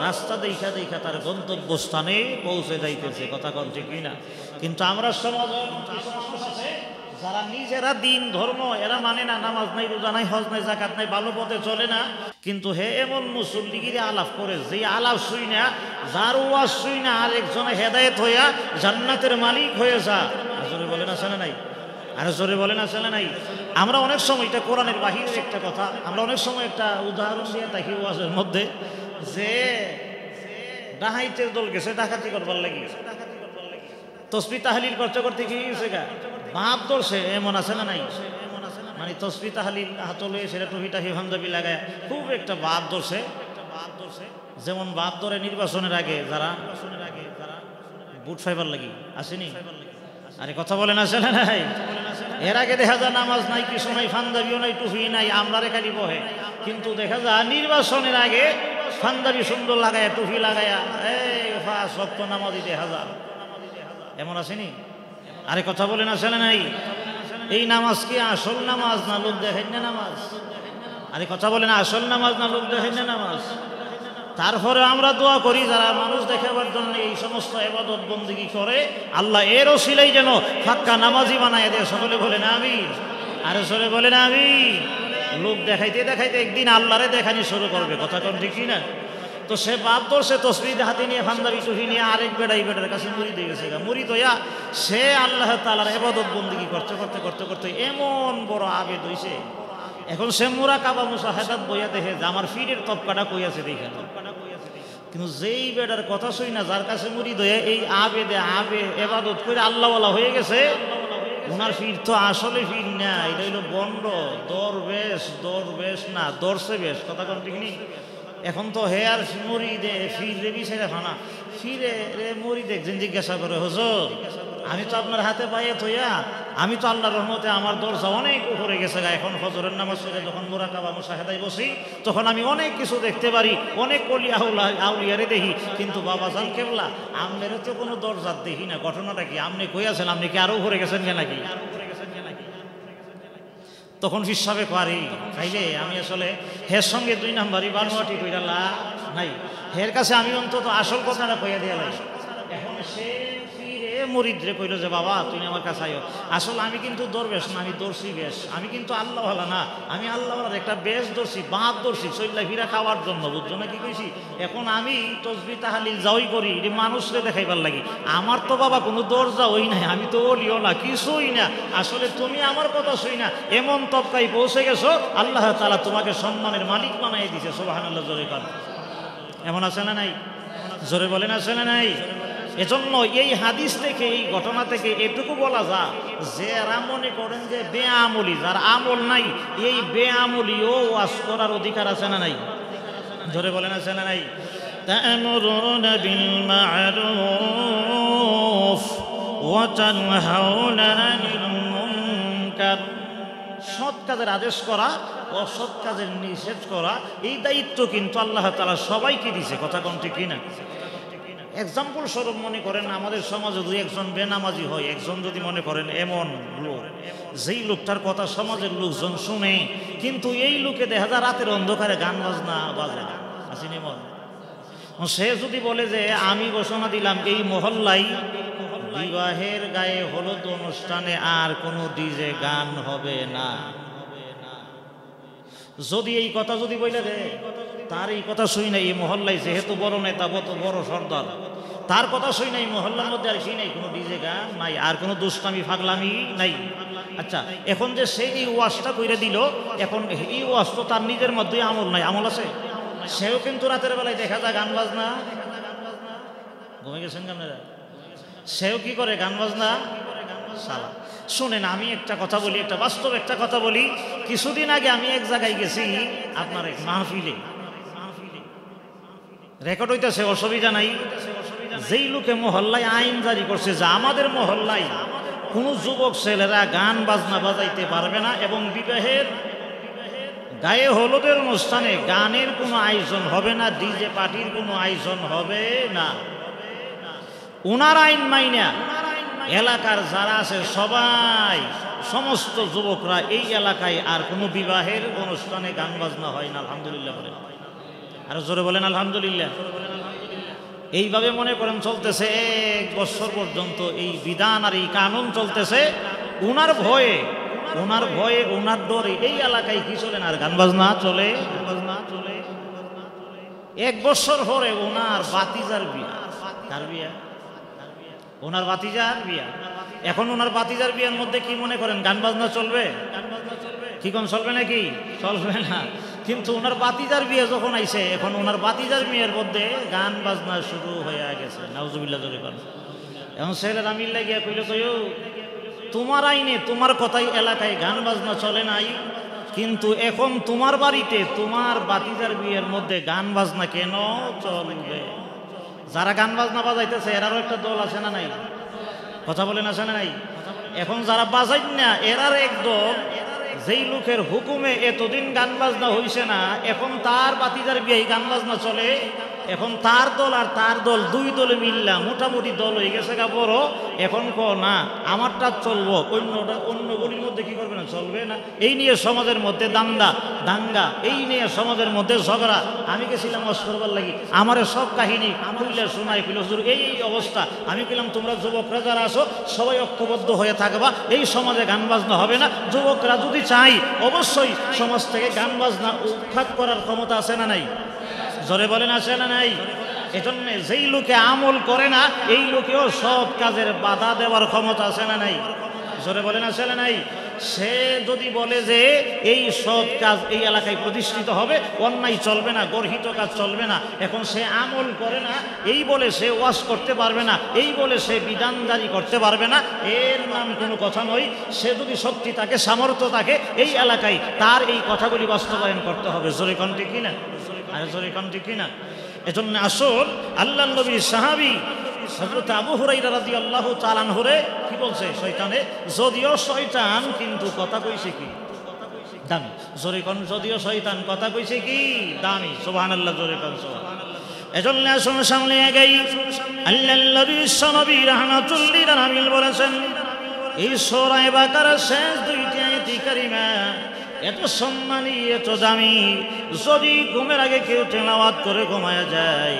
Speaker 1: রাস্তা দেখা দেখা তার গন্তব্যস্থানে পৌঁছে যাইতেছে। কথা কোন ঠিক না? কিন্তু আমরা সমাজে কিছু মানুষ আছে যারা নিজেরা দিন ধর্ম এরা মানে না, নামাজ নাই, রোজা নাই, হজ নাই, যাকাত নাই, ভালো পথে চলে না, কিন্তু হে এমন মুসল্লিগিরি আলাপ করে যে আলাপ শুই না, যার ওয়াজ শুই না আরেকজনে হেদায়েত হইয়া জান্নাতের মালিক হয়ে যা। আসলে বলেন আছে না নাই? আরে জোরে বলেন আছে না নাই? আমরা অনেক সময়, এটা কোরআনের বাহিরের একটা কথা, আমরা অনেক সময় একটা উদাহরণ দিয়ে থাকি ওয়াজের মধ্যে, যে ডাহাইতের দল গেছে ডাকাতি করবার লাগি, তসবিহ তাহলিল করতে করতে কি হয়েছে গা বাপ ধরছে, এমন আছে না নাই? মানে তসবিহ তাহলিল হাতলে সেটা টুপি টাহি পাঞ্জাবি লাগায় খুব একটা বাপ ধরছে। যেমন বাপ ধরে নির্বাচনের আগে যারা বুট ফাইবার লাগি আসেনি, আরে কথা বলেন আছে না নাই? এর আগে দেখা যায় নামাজ নাই, কিছু নাই, পাঞ্জাবিও নাই, টুপি নাই, আমরা রেখালি বহে। কিন্তু দেখা যায় নির্বাচনের আগে পাঞ্জাবি সুন্দর লাগায়, টুপি লাগায়া এই ফাঁস ওয়াক্ত নামাজই দেখা যায়, এমন আসেনি? আরে কথা বলেন আছে না নাই? এই নামাজ কি আসল নামাজ না লোক দেখেন না নামাজ? আরে কথা বলেন, আসল নামাজ না লোক দেখেন না নামাজ? তারপরে আমরা দোয়া করি যারা মানুষ দেখাবার জন্য এই সমস্ত ইবাদত বন্দেগী করে, আল্লাহ এর ওসিলাই যেন ফাক্কা নামাজি বানায় দেয়। সকলে বলেন আমিন। আরে সকলে বলেন আমিন। লোক দেখাইতে দেখাইতে একদিন আল্লাহরে দেখানি শুরু করবে, কথা কোন ঠিক না? তো সে বাপ ধরছে তসবিহ হাতে নিয়ে পাঞ্জাবি টুপি নিয়ে আরেক বেড়াই বেটার কাছে মুড়ি দিয়ে গেছে, মুড়ি দইয়া সে আল্লাহ তাআলার ইবাদত বন্দেগী করতে করতে করতে করতে এমন বড় আবেদ হইছে, এখন সে মুরাকাবা মুশাহাদাত বইয়া দেখে যে আমার ফিরের তপকাটা কই আছে দেখে। কিন্তু যেই বেটার কথা শুই না, যার কাছে মুড়ি দইয়া এই আবেদে ইবাদত করে আল্লাহওয়ালা হয়ে গেছে, ওনার ফির তো আসলে ফির না, এটা হইল বন্ড, দরবেশ না দর্শে বেশ, কথা কোন ঠিক নেই? এখন তো হে আর মুড়ি দে ফিরে বিষয় দেখো না, ফিরে রে মুড়ি দেখছেন জিজ্ঞাসা করে, হুজুর আমি তো আপনার হাতে পায়ে থইয়া, আমি তো আল্লাহর রহমতে আমার দরজা অনেক উপরে গেছে গা, এখন ফজরের নামাজ পড়ে যখন মুরাকাবা মুশাহাদায় বসি তখন আমি অনেক কিছু দেখতে পারি, অনেক ওলি আউলিয়ারে দেখি, কিন্তু বাবা জান কেবলা আমনের তো কোনো দরজা দেখি না। ঘটনাটা কি? আপনি কই আছেন? আপনি কি আরো উপরে গেছেন কে নাকি? তখন ফিসাবে পারি তাইলে আমি আসলে হের সঙ্গে 2 নাম্বারই বানোয়াটি কইরা লাভ নাই, হের কাছে আমি অন্তত আসল কথাটা কইয়া দিয়া লাই। এখন সে ফিরে মুরিদরে কইল যে বাবা তুই আমার কাছে আইও, আসলে আমি কিন্তু দরবেশ না, আমি দর্শি বেশ, আমি কিন্তু আল্লাহওয়ালা না, আমি আল্লাহওয়ালার একটা বেশ দর্শি, বাঁধ দর্শি চইল্লা ফিরা খাওয়ার জন্য, বুঝছো না কি কইছি? এখন আমি তসবিহ তাহলিল যাওই করি এটি মানুষরে দেখাইবার লাগি, আমার তো বাবা কোনো দরজা হই নাই, আমি তো ওলিও না, কিছুই না, আসলে তুমি আমার কথা শুই না, এমন তবকায় পৌঁছে গেছো, আল্লাহ তাআলা তোমাকে সম্মানের মালিক বানাই দিছে। সুবহানাল্লাহ, জোরে কান। এমন আছে না নাই? জোরে বলেন আছে না নাই? এজন্য এই হাদিস থেকে, এই ঘটনা থেকে এটুকু বলা যায় যে এরা মনে করেন যে বেআমলি, যার আমল নাই, এই বেআমলিও ওয়াজ করার অধিকার আছে না নাই? জোরে বলেন আছে না নাই? তা'মুরুনা বিল মা'রুফ ওয়া তানহাউনা আনিল মুনকার, সৎ কাজের আদেশ করা, অসৎ কাজের নিষেধ করা, এই দায়িত্ব কিন্তু আল্লাহ তাআলা সবাইকে দিয়েছে, কথা কোন ঠিক কিনা? এক্সাম্পল স্বরূপ মনে করেন আমাদের সমাজে 2-1 বেনামাজি হয়, একজন যদি মনে করেন এমন লোক, যেই লোকটার কথা সমাজের লোকজন শুনে, কিন্তু এই লোকে দেখা যায় রাতের অন্ধকারে গান বাজনা বাজে, আসেনি মন, সে যদি বলে যে আমি ঘোষণা দিলাম এই মহল্লায় বিবাহের গায়ে হলুদ অনুষ্ঠানে আর কোনো ডিজে গান হবে না, যদি এই কথা যদি বলে দে, তার এই কথা শুই নাই এই মহল্লায় যেহেতু বড় নেতা, বড় সর্দার, তার কথা শুই নাই মহল্লার মধ্যে আর সেই নাই কোনো ডিজে গান নাই, আর কোনো দুষ্টামি ফাগলামি নাই। আচ্ছা, এখন যে সেই এই ওয়াজটা কইরা দিল, এখন এই ওয়াজ তো তার নিজের মধ্যেই আমল নাই, আমল আছে, সেও কিন্তু রাতের বেলায় দেখা যায় গান বাজনা, ঘুমে গেছেন আপনারা, সেও কি করে গান বাজনা সালা। শুনেন আমি একটা কথা বলি, একটা বাস্তব একটা কথা বলি, কিছুদিন আগে আমি এক জায়গায় গেছি, আপনার এক মাহফিলে, রেকর্ড হইতেছে, অসুবিধা নাই, যেই লোকে মহল্লায় আইন জারি করছে যে আমাদের মহল্লায় কোনো যুবক ছেলেরা গান বাজনা বাজাইতে পারবে না, এবং বিবাহের গায়ে হলুদের অনুষ্ঠানে গানের কোনো আয়োজন হবে না, ডিজে পার্টির কোনো আয়োজন হবে না, ওনার আইন মাইনা এলাকার যারা আছে সবাই, সমস্ত যুবকরা এই এলাকায় আর কোনো বিবাহের অনুষ্ঠানে গান বাজনা হয় না। আলহামদুলিল্লাহ বলেন, আর জোরে বলেন আলহামদুলিল্লাহ। এইভাবে মনে করেন চলতেছে 1 বছর পর্যন্ত, এই বিধান আর এই কানুন চলতেছে, ওনার ভয়ে ওনার ডরে এই এলাকায় কি চলে না, আর গান বাজনা চলে, 1 বছর পরে ওনার বাতিজার বিয়া। কার বিয়া? ওনার বাতিজার বিয়া। এখন ওনার বাতিজার বিয়ার মধ্যে কি মনে করেন গান বাজনা চলবে? কি কোন চলবে নাকি? চলবে না। কিন্তু ওনার বাতিজার বিয়ে যখন আইছে, এখন ওনার বাতিজার বিয়ের মধ্যে গান বাজনা শুরু হয়ে গেছে। নাউজুবিল্লাহ জোরে বলেন। এখন ছেলেরা মিল্লা গিয়া কইল, কইও তোমার আইনে তোমার কথাই এলাকায় গান বাজনা চলে নাই, কিন্তু এখন তোমার বাড়িতে তোমার বাতিজার বিয়ের মধ্যে গান বাজনা কেন চলবে? যারা গান বাজনা বাজাইতেছে এরারও একটা দল আছে না নাই? কথা বলেন আছে না নাই? এখন যারা বাজাই না এরার এক দল, যেই লোকের হুকুমে এতদিন গান বাজনা হইছে না, এখন তার বাতিজার বিয়ে গান বাজনা চলে। এখন তার দল আর তার দল, 2 দলে মিললা মোটামুটি দল হয়ে গেছে গা বড়। এখন না আমারটা চলবো, অন্য গলির মধ্যে কি করবে না, চলবে না। এই নিয়ে সমাজের মধ্যে দাঙ্গা, এই নিয়ে সমাজের মধ্যে ঝগড়া। আমি গেছিলাম ওয়াজ করবার লাগি, আমারে সব কাহিনী কইলা শোনাই কইল, হুজুর এই অবস্থা। আমি কইলাম তোমরা যুবকরা যারা আছো সবাই ঐক্যবদ্ধ হয়ে থাকবা, এই সমাজে গান বাজনা হবে না। যুবকরা যদি চাই অবশ্যই সমাজ থেকে গান বাজনা উৎখাত করার ক্ষমতা আছে না নাই? জোরে বলেন আছে না নাই? এজন্য যেই লোকে আমল করে না এই লোকেও সব কাজের বাধা দেওয়ার ক্ষমতা আছে না নাই? জোরে বলেন আছে না নাই? সে যদি বলে যে এই সব কাজ এই এলাকায় প্রতিষ্ঠিত হবে, অন্যায় চলবে না, গর্হিত কাজ চলবে না, এখন সে আমল করে না, এই বলে সে ওয়াজ করতে পারবে না, এই বলে সে বিধান জারি করতে পারবে না, এর নাম কোনো কথা নয়। সে যদি শক্তি থাকে, সামর্থ্য থাকে, এই এলাকায় তার এই কথাগুলি বাস্তবায়ন করতে হবে। জোরে কোন ঠিক কিনা? আরে জোরে কোন ঠিক কিনা? এজন্য আসল আল্লাহর নবীর সাহাবী হযরত আবু হুরায়রা রাদিয়াল্লাহু তাআলা আনহুরে কি বলছে? শয়তানে, যদিও শয়তান কিন্তু কথা কইছে কি দামি। জোরে কোন, যদিও শয়তান কথা কইছে কি দামি। সুবহানাল্লাহ, জোরে কোন সুবহানাল্লাহ। এজন্য আসুন সামনে এগিয়ে আল্লাহর নবী সাহাবী রাহমাতুল লিল আলামিন বলেছেন, এই সূরা বাকারার শেষ 2টি আয়াত কারিমা এত সম্মানী, এত দামি, যদি ঘুমের আগে কেউ তেলাওয়াত করে ঘুমায়া যায়,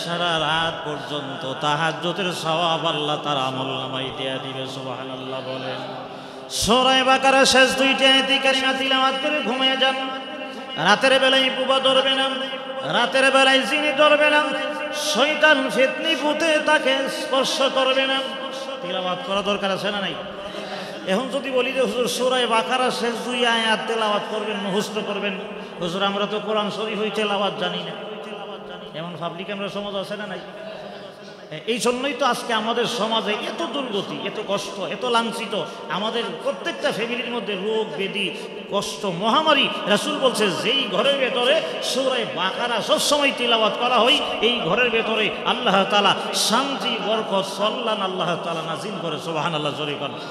Speaker 1: সারা রাত পর্যন্ত তাহাজ্জুদের সওয়াব আল্লাহ তার আমলনামায় দিয়ে দিবে। সুবহানাল্লাহ বলেন। সূরা বাকারার শেষ 2টি আয়াত কারিমা তিলাওয়াত করে ঘুমায়া যান। রাতের বেলায় বুবা ধরবে না, রাতের বেলায় জিনি ধরবে না, শয়তান ফিতনি ভূতে তাকে স্পর্শ করবে না। তিলাওয়াত করা দরকার আছে না নাই? এখন যদি বলি যে হুজুর সূরা বাকারার শেষ 2 আয়াত তেলাওয়াত করবেন, মুখস্থ করবেন, হুজুর আমরা তো কোরআন শরীফই তেলাওয়াত জানি না, এমন পাবলিক আমরা সমাজ আছে না নাই? এই জন্যই তো আজকে আমাদের সমাজে এত দুর্গতি, এত কষ্ট, এত লাঞ্ছিত। আমাদের প্রত্যেকটা ফ্যামিলির মধ্যে রোগ ব্যাধি, কষ্ট, মহামারী। রাসূল বলছে যেই ঘরের ভেতরে সূরা বাকারা সবসময় তিলাওয়াত করা হয়, এই ঘরের ভেতরে আল্লাহ তাআলা শান্তি, বরকত, কল্যাণ আল্লাহ তাআলা নাজিল করে। সুবহানাল্লাহ, জোরে বলেন।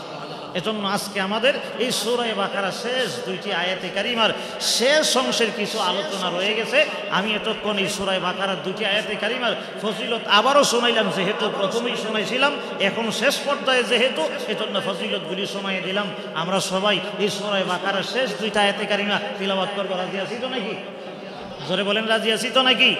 Speaker 1: এজন্য আজকে আমাদের এই সূরা বাকারা শেষ 2টি আয়াতে কারিমার শেষ অংশের কিছু আলোচনা রয়ে গেছে। আমি এতক্ষণ এই সূরা বাকারার 2টি আয়াতে কারিমার ফজিলত আবারও শোনাইলাম, যেহেতু প্রথমেই শোনাইছিলাম, এখন শেষ পর্যায়ে যেহেতু, এজন্য ফজিলতগুলি শোনাই দিলাম। আমরা সবাই এই সূরা বাকারার শেষ 2টা আয়াতে কারিমা তিলাওয়াত করব। রাজি আছি তো নাকি? জোরে বলেন, রাজি আছি তো নাকি?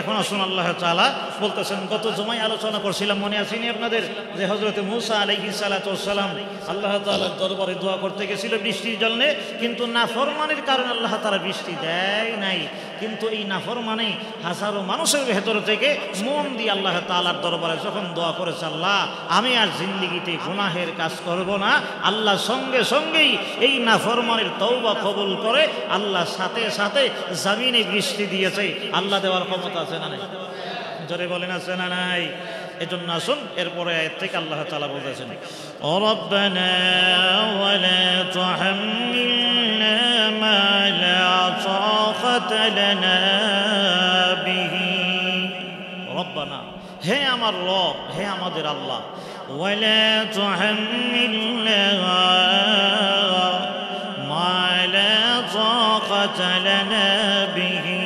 Speaker 1: এখন আসুন, আল্লাহ তাআলা বলতেছেন, গত জুমায় আলোচনা করছিলাম, মনে আসেনি আপনাদের, যে হযরত মূসা আলাইহিস সালাতু ওয়াস সালাম আল্লাহ তাআলার দরবারে দোয়া করতে গেছিল বৃষ্টির জন্য, কিন্তু নাফরমানির কারণে আল্লাহ তাআলা বৃষ্টি দেয় নাই। কিন্তু এই নাফরমানি হাজারো মানুষের ভেতর থেকে মন দিয়ে আল্লাহ তাআলার দরবারে যখন দোয়া করেছে, আল্লাহ আমি আর জিন্দেগিতে গুনাহের কাজ করব না, আল্লাহ সঙ্গে সঙ্গেই এই নাফরমানির তওবা কবুল করে আল্লাহ সাথে সাথে জমিনে বৃষ্টি দিয়েছে। আল্লাহ দেওয়ার ক্ষমতা আছে না নাই? জোরে বলেন আছে না নাই? এজন্য আসুন এরপরে আয়াত থেকে আল্লাহ তাআলা বলতেছেন, রব্বানা ওয়ালা তুহাম্মিলনা মা লা তাকাতা লানা বিহি। রব্বানা, হে আমার রব, হে আমাদের আল্লাহ, ওয়ালা তুহাম্মিলনা মা লা তাকাতা লানা বিহি,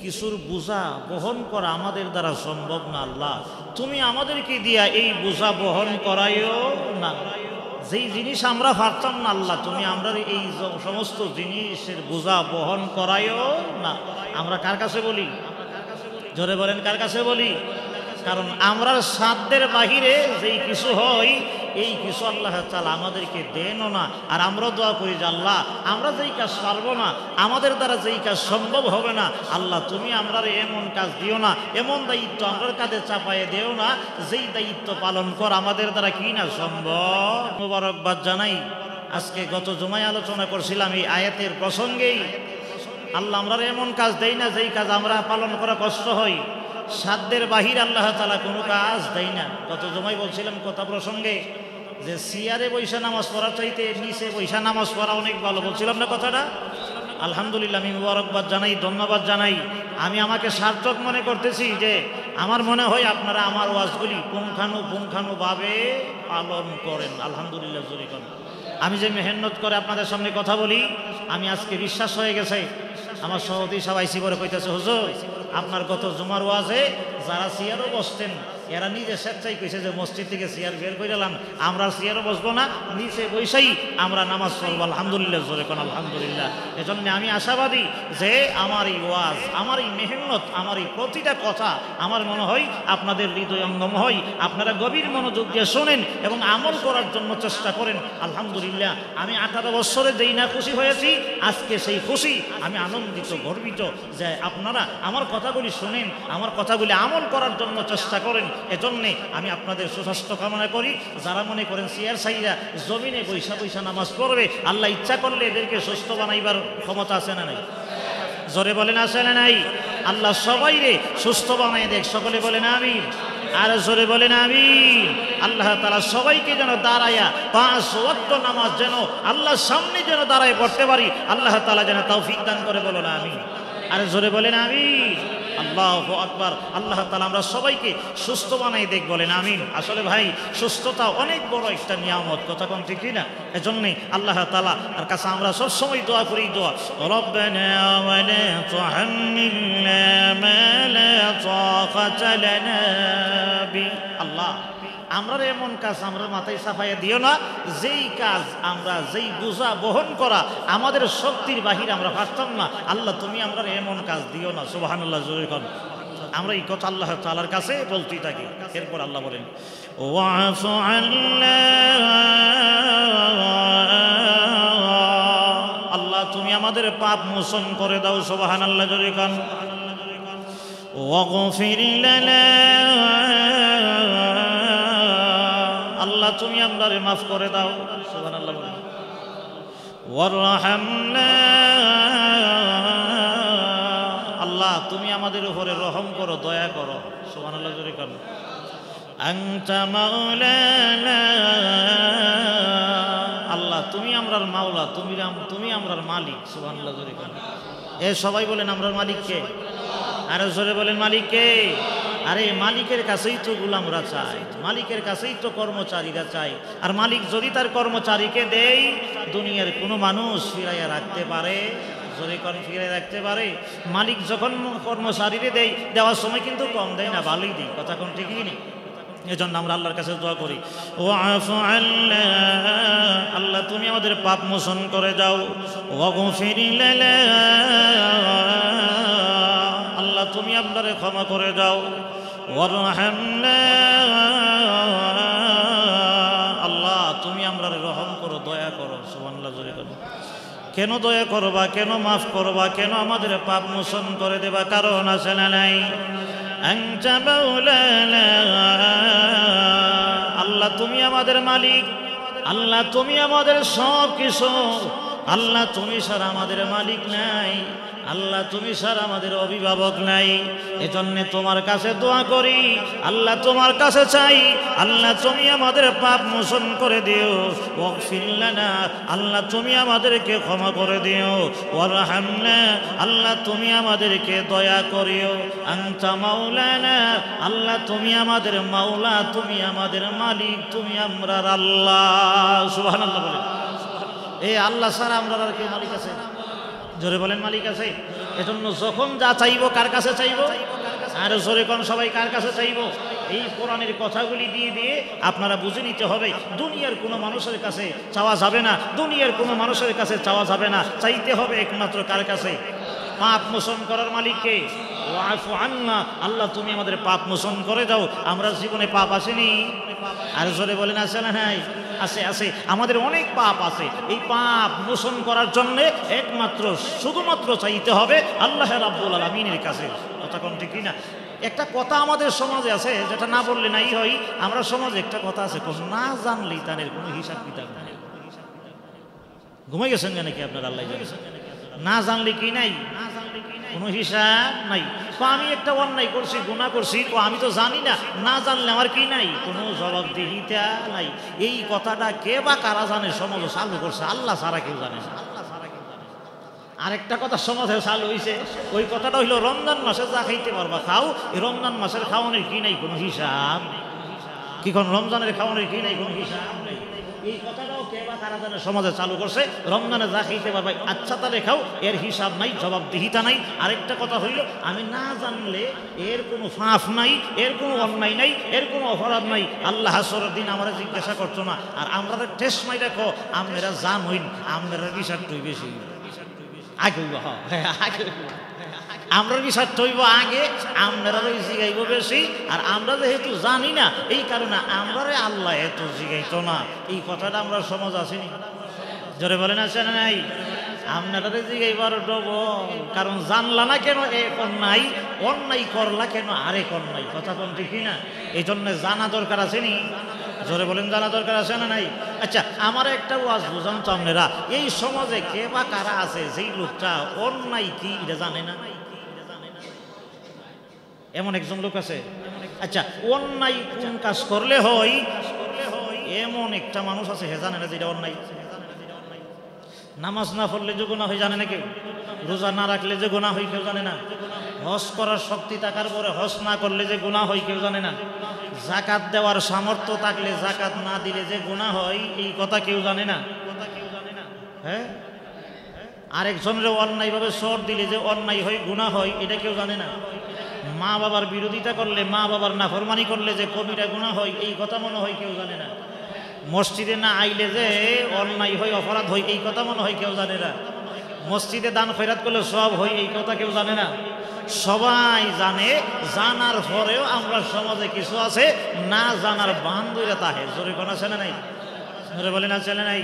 Speaker 1: কিছুর বোঝা বহন করা আমাদের দ্বারা সম্ভব না। আল্লাহ তুমি আমাদেরকে দিয়া এই বোঝা বহন করাইও না। যেই জিনিস আমরা পারতাম না, আল্লাহ তুমি আমরা এই সমস্ত জিনিসের বোঝা বহন করাইও না। আমরা কার কাছে বলি? জোরে বলেন, কার কাছে বলি? কারণ আমরা সাধ্যের বাহিরে যেই কিছু হয় এই কিছু আল্লাহ তাআলা আমাদেরকে দেনও না। আর আমরা দোয়া করি যে আল্লাহ আমরা যেই কাজ পারবো না, আমাদের দ্বারা যেই কাজ সম্ভব হবে না, আল্লাহ তুমি আমরা এমন কাজ দিও না, এমন দায়িত্ব আমরার কাঁধে চাপাইয়ে দিও না যেই দায়িত্ব পালন কর আমাদের দ্বারা কি না সম্ভব। মোবারকবাদ জানাই। আজকে গত জুমায় আলোচনা করছিলাম এই আয়াতের প্রসঙ্গেই। আল্লাহ আমরা এমন কাজ দেই না যেই কাজ আমরা পালন করা কষ্ট হয়। সাধ্যের বাহির আল্লাহ তাআলা কোনো কাজ দেয় না। গত জুমায় বলছিলাম কথা প্রসঙ্গে যে সিয়ারে বৈশা নামাজ পড়ার চাইতে নিচে বৈশা নামাজ পড়া অনেক ভালো। বলছিলাম না কথাটা? আলহামদুলিল্লাহ, আমি মুবারকবাদ জানাই, ধন্যবাদ জানাই। আমি আমাকে সার্থক মনে করতেছি যে আমার মনে হয় আপনারা আমার ওয়াজগুলি পুঙ্খানুপুঙ্খানুভাবে পালন করেন। আলহামদুলিল্লাহ জোরে করেন। আমি যে মেহনত করে আপনাদের সামনে কথা বলি, আমি আজকে বিশ্বাস হয়ে গেছে। আমার সহদি সবাই সিবরে কইতেছে হুজুর আপনার গত জুমার ওয়াজে যারা চেয়ারও বসতেন এরা নিজে স্বেচ্ছাই কইছে যে মসজিদ থেকে চেয়ার বের করে এলাম, আমরা চেয়ারও বসবো না, নিচে বৈশাই আমরা নামাজ পড়বো। আলহামদুলিল্লাহ জোরে কোন আলহামদুলিল্লাহ। এজন্য আমি আশাবাদী যে আমার এই ওয়াজ, আমার এই মেহনত, আমার এই প্রতিটা কথা আমার মনে হয় আপনাদের হৃদয়ঙ্গম হয়। আপনারা গভীর মনোযোগ দিয়ে শোনেন এবং আমল করার জন্য চেষ্টা করেন। আলহামদুলিল্লাহ, আমি 18 বছরে যেই না খুশি হয়েছি, আজকে সেই খুশি আমি আনন্দিত, গর্বিত যে আপনারা আমার কথাগুলি শোনেন, আমার কথাগুলি আমল করার জন্য চেষ্টা করেন। এজন্যে আমি আপনাদের সুস্বাস্থ্য কামনা করি। যারা মনে করেন চেয়ার সাইরা জমিনে বৈশা বৈশা নামাজ পড়বে, আল্লাহ ইচ্ছা করলে এদেরকে সুস্থ বানাইবার ক্ষমতা আছে না নাই? জোরে বলেন আছে না নাই? আল্লাহ সবাইরে সুস্থ বানাই দেখ, সকলে বলেন আমিন। আর জোরে বলেন আমিন। আল্লাহ তাআলা সবাইকে যেন দাঁড়ায়া 5 ওয়াক্ত নামাজ যেন আল্লাহর সামনে যেন দাঁড়ায় পড়তে পারি, আল্লাহ তাআলা যেন তৌফিক দান করে, বলেন আমিন। আর জোরে বলেন আমিন। আল্লাহু আকবার। আল্লাহ তাআলা আমরা সবাইকে সুস্থ বানাই দেখ, বলেন আমিন। আসলে ভাই সুস্থতা অনেক বড় একটা নিয়ামত, কথা কোন ঠিক না? এজন্যই আল্লাহ তাআলা আর কাছে আমরা সব সময় দোয়া করি, দোয়া রব্বানা ওয়া লা তুহাম্মিলনা মা লা তাকাতা লানা বি। আল্লাহ আমরা এমন কাজ আমরা মাথায় চাপাইয়া দিও না যেই কাজ আমরা, যেই বোঝা বহন করা আমাদের শক্তির বাহিরে আমরা পারতাম না। আল্লাহ তুমি আমরা এমন কাজ দিও না। সুবহানাল্লাহ জোরে কোন। আমরা এই কথা আল্লাহ তাআলার কাছে বলতেই থাকি। এরপর আল্লাহ বলেন ওয়াফু আন্না, আল্লাহ তুমি আমাদের পাপ মোচন করে দাও। সুবহানাল্লাহ জোরে কোন। ওয়াগফির লানা, আল্লাহ তুমি আমরারে মাফ করে দাও। সুবহানাল্লাহ বলেন। ওয়ারহামনা, আল্লাহ তুমি আমাদের উপরে রহম করো, দয়া করো। সুবহানাল্লাহ জোরে কোন। আনতা মাওলানা, আল্লাহ তুমি আমরার মাওলা, তুমি আমরার মালিক। সুবহানাল্লাহ জোরে কোন। এ সবাই বলেন আমরার মালিক কে? আরো জোরে বলেন মালিক কে? আরে মালিকের কাছেই তো গোলামরা চায়, মালিকের কাছেই তো কর্মচারীরা চায়। আর মালিক যদি তার কর্মচারীকে দেয়, দুনিয়ার কোনো মানুষ ফিরাইয়া রাখতে পারে? জোরে কোন, ফিরাইয়া রাখতে পারে? মালিক যখন কর্মচারীরে দেয়, দেওয়ার সময় কিন্তু কম দেয় না, ভালোই দেয়। কথা কোন ঠিক নেই? এজন্য আমরা আল্লাহর কাছে দোয়া করি ওয়াফু আন্না, আল্লাহ তুমি আমাদের পাপ মোচন করে দাও। ওয়াগফির লানা, আল্লাহ তুমি আপনারে ক্ষমা করে দাও। ওয়ারহামনা, আল্লাহ তুমি আমরারে রহম করো, দয়া করো। সুবহানাল্লাহ জোরে করো। কেন দয়া করবা, কেন মাফ করবা, কেন আমাদের পাপ মোচন করে দেবা? কারণ আছে না নাই? আনতা মাওলানা, আল্লাহ তুমি আমাদের মালিক, আল্লাহ তুমি আমাদের সব কিছু, আল্লাহ তুমি ছাড়া আমাদের মালিক নাই, আল্লাহ তুমি ছাড়া আমাদের অভিভাবক নাই। এজন্য তোমার কাছে দোয়া করি, আল্লাহ তোমার কাছে চাই, আল্লাহ তুমি আমাদের পাপ মোচন করে দিও। ওয়াগফির লানা, আল্লাহ তুমি আমাদেরকে ক্ষমা করে দিও। ওয়ারহামনা, আল্লাহ তুমি আমাদেরকে দয়া করিও। আনতা মাওলানা, আল্লাহ তুমি আমাদের মাওলা, তুমি আমাদের মালিক, তুমি আমরার আল্লাহ। সুবহানাল্লাহ বলেন। এই আল্লাহ ছাড়া আমরার আর কেউ মালিক আছে? জোরে বলেন মালিক আছে? এজন্য যখন যা চাইবো কার কাছে চাইবো? আর জোরে কোন, সবাই কার কাছে চাইবো? এই কোরআনের কথাগুলি দিয়ে দিয়ে আপনারা বুঝে নিতে হবে, দুনিয়ার কোনো মানুষের কাছে চাওয়া যাবে না, দুনিয়ার কোনো মানুষের কাছে চাওয়া যাবে না, চাইতে হবে একমাত্র কার কাছে? পাপ মোচন করার মালিককে। ওয়াফু আন্না, আল্লাহ তুমি আমাদের পাপ মোচন করে দাও। আমরা জীবনে পাপ আসেনি, আর জোরে বলেন আছে না নাই? আছে আছে, আমাদের অনেক পাপ আছে। এই পাপ মোচন করার জন্য একমাত্র শুধুমাত্র চাইতে হবে আল্লাহ রাব্বুল আলামিনের কাছে। কথা কোন ঠিক না? একটা কথা আমাদের সমাজে আছে যেটা না বললে নাই হয়। আমরা সমাজে একটা কথা আছে, না জানলেই তাদের কোনো হিসাব কিতাব নাই। ঘুমাই গেছেন কেন কি আপনার? আল্লাহ না জানলে কি নাই, কোনো হিসাব নাই। তো আমি একটা অন্যায় করছি, গুনাহ করছি, তো আমি তো জানি না, না জানলে আমার কি নাই, কোনো জবাবদিহিতা নাই। এই কথাটা কে বা কারা জানে সমাজে চালু করছে? আল্লাহ ছাড়া কেউ জানে না। আরেকটা কথা সমাজে চালু হয়েছে, ওই কথাটা হইল রমজান মাসে যা খাইতে পারবা খাও, এই রমজান মাসের খাওয়ানোর কি নাই কোনো হিসাব। কি কোন রমজানের খাওয়ানোর কি নাই কোনো হিসাব নেই। এই কথাটাও কে বা কারা জানে সমাজে চালু করছে, রমজানে যা খাইতে পারবা আচ্ছা তাহলে খাও, এর হিসাব নাই, জবাবদিহিতা নাই। আরেকটা কথা হইল, আমি না জানলে এর কোনো ফাঁফ নাই, এর কোনো অন্যায় নাই, এর কোনো অপরাধ নাই। আল্লাহ হাসরের দিন আমরা জিজ্ঞাসা করছো না। আর আমরা টেস্ট মাই দেখো, আমরা জানইন, আমরা বিষয়টাই বেশি আগে আমরা বিষাদ হইব আগে, আমরা জিগাইব বেশি। আর আমরা যেহেতু জানি না, এই কারণে আমরা আল্লাহ এত জিগাইতো না। এই কথাটা আমরা সমাজ আসেনি, জোরে বলেন আছে না নাই? আপনারা জিগাইবার ডবল, কারণ জানলা না কেন এক অন্যায়, অন্যায় করলা কেন আরেক অন্যায়। কথা কোন ঠিক না? এই জন্য জানা দরকার আসেনি, জোরে বলেন জানা দরকার আছে না নাই? আচ্ছা, আমার একটা ওয়াজ বুঝান তো আপনারা, এই সমাজে কে বা কারা আছে যেই লোকটা অন্যায় কি এটা জানে না? এমন একজন লোক আছে। আচ্ছা, অন্যায় কোন কাজ করলে হয় এমন একটা মানুষ আছে, হে জানে না যেটা অন্যায়। নামাজ না পড়লে যে গুনাহ হয় জানে না কেউ? রোজা না রাখলে যে গুনাহ হয় কেউ জানে না? হজ করার শক্তি থাকার পরে হজ না করলে যে গুনাহ হয় কেউ জানে না? যাকাত দেওয়ার সামর্থ্য থাকলে যাকাত না দিলে যে গুনাহ হয় এই কথা কেউ জানে না? হ্যাঁ, আরেকজনের অন্যায়ভাবে সর দিলে যে অন্যায় হয়, গুনাহ হয়, এটা কেউ জানে না? মা বাবার বিরোধিতা করলে, মা বাবার নাফরমানি করলে যে কবিরা গুনাহ হয়, এই কথা মনে হয় কেউ জানে না? মসজিদে না আইলে যে অন্যায় হয়, অপরাধ হয়, এই কথা মনে হয় কেউ জানে না? মসজিদে দান খয়রাত করলে সব হয়, এই কথা কেউ জানে না? সবাই জানে, জানার পরেও আমরা সমাজে কিছু আছে না জানার বান ধরে তাহে। জোরে কোন আছে না নাই? জোরে বলেন আছে না নাই?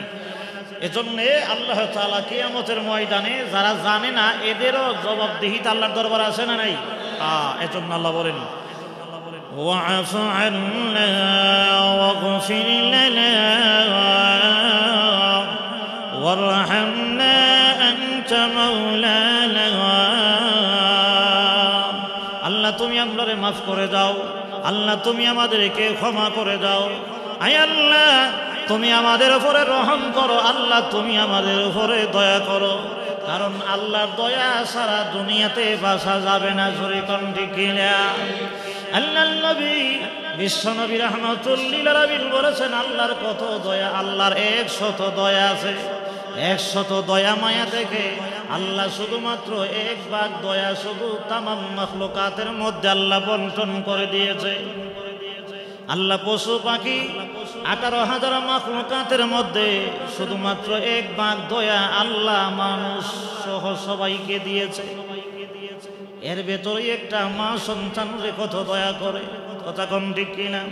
Speaker 1: এজন্যে আল্লাহ তাআলা কিয়ামতের ময়দানে যারা জানে না এদেরও জবাবদিহিতা আল্লাহর দরবারে আছে না নাই? এজন্য আল্লাহ বলেন, ওয়া'ফ আন্না ওয়াগফির লানা ওয়ারহামনা আনতা মাওলানা। আল্লাহ তুমি আমরারে মাফ করে দাও, আল্লাহ তুমি আমাদেরকে ক্ষমা করে দাও। আয় আল্লাহ তুমি আমাদের উপরে রহম করো, আল্লাহ তুমি আমাদের উপরে দয়া করো। কারণ আল্লাহর দয়া সারা দুনিয়াতে বাসা যাবে না। জোরে কোন ঠিক কিনা? আল্লাহর নবী বিশ্ব নবী রাহমাতুল্লিল আলামিন বলেছেন, আল্লাহর কত দয়া, আল্লাহর 100 দয়া আছে। 100 দয়া মায়া থেকে আল্লাহ শুধুমাত্র 1 ভাগ দয়া শুধু তামাম মাখলুকাতের মধ্যে আল্লাহ বন্টন করে দিয়েছে। আল্লাহ পশু পাখি 18,000 মাখলুকাতের মধ্যে শুধুমাত্র 1 ভাগ দয়া আল্লাহ মানুষ সহ সবাইকে দিয়েছে। এর ভেতরে একটা মা সন্তানরে কত দয়া করে। কথা কোন ঠিক কিনা?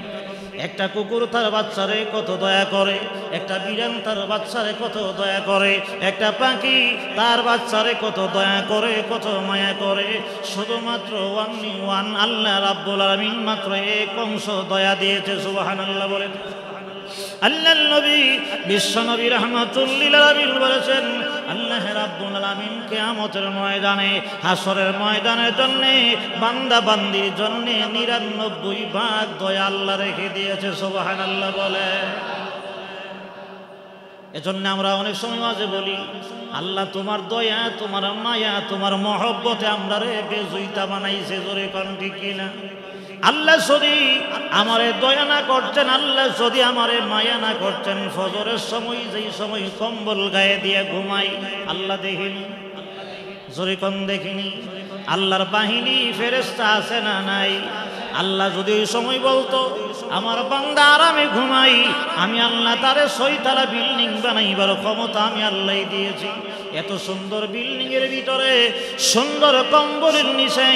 Speaker 1: একটা কুকুর তার বাচ্চারে কত দয়া করে, একটা বিড়াল তার বাচ্চারে কত দয়া করে, একটা পাখি তার বাচ্চারে কত দয়া করে, কত মায়া করে। শুধুমাত্র ওয়ান আল্লাহ রাব্বুল আলামিন মাত্র 1 অংশ দয়া দিয়েছে। সুবহানাল্লাহ বলেন। আল্লাহর নবী বিশ্ব নবী রাহমাতুল্লিল আলামিন বলেছেন, আল্লাহ রাব্বুল আলামিন কিয়ামতের ময়দানে, হাসরের ময়দানের জন্য বান্দা বান্দির জন্য 99 ভাগ দয়া আল্লাহ রেখে দিয়েছে। সুবহানাল্লাহ বলে। এজন্য আমরা অনেক সময় মাঝে বলি, আল্লাহ তোমার দয়া, তোমার মায়া, তোমার মহব্বতে আমরা রে বেজুইতা বানাইছে। জোরে কোন ঠিক কিনা? আল্লাহ যদি আমারে দয়া না করতেন, আল্লাহ যদি আমারে মায়া না করতেন, ফজরের সময় যেই সময় কম্বল গায়ে দিয়ে ঘুমাই, আল্লাহ দেখিনি? জোরে কোন দেখিনি? আল্লাহর বাহিনী ফেরেশতা আছে না নাই? আল্লাহ যদি ওই সময় বলতো আমার বান্দা আরামে ঘুমাই, আমি আল্লাহ তারে 6 তলা বিল্ডিং বানাইবার ক্ষমতা আমি আল্লাহ দিয়েছি। এত সুন্দর বিল্ডিং এর ভিতরে সুন্দর কম্বলের নিচে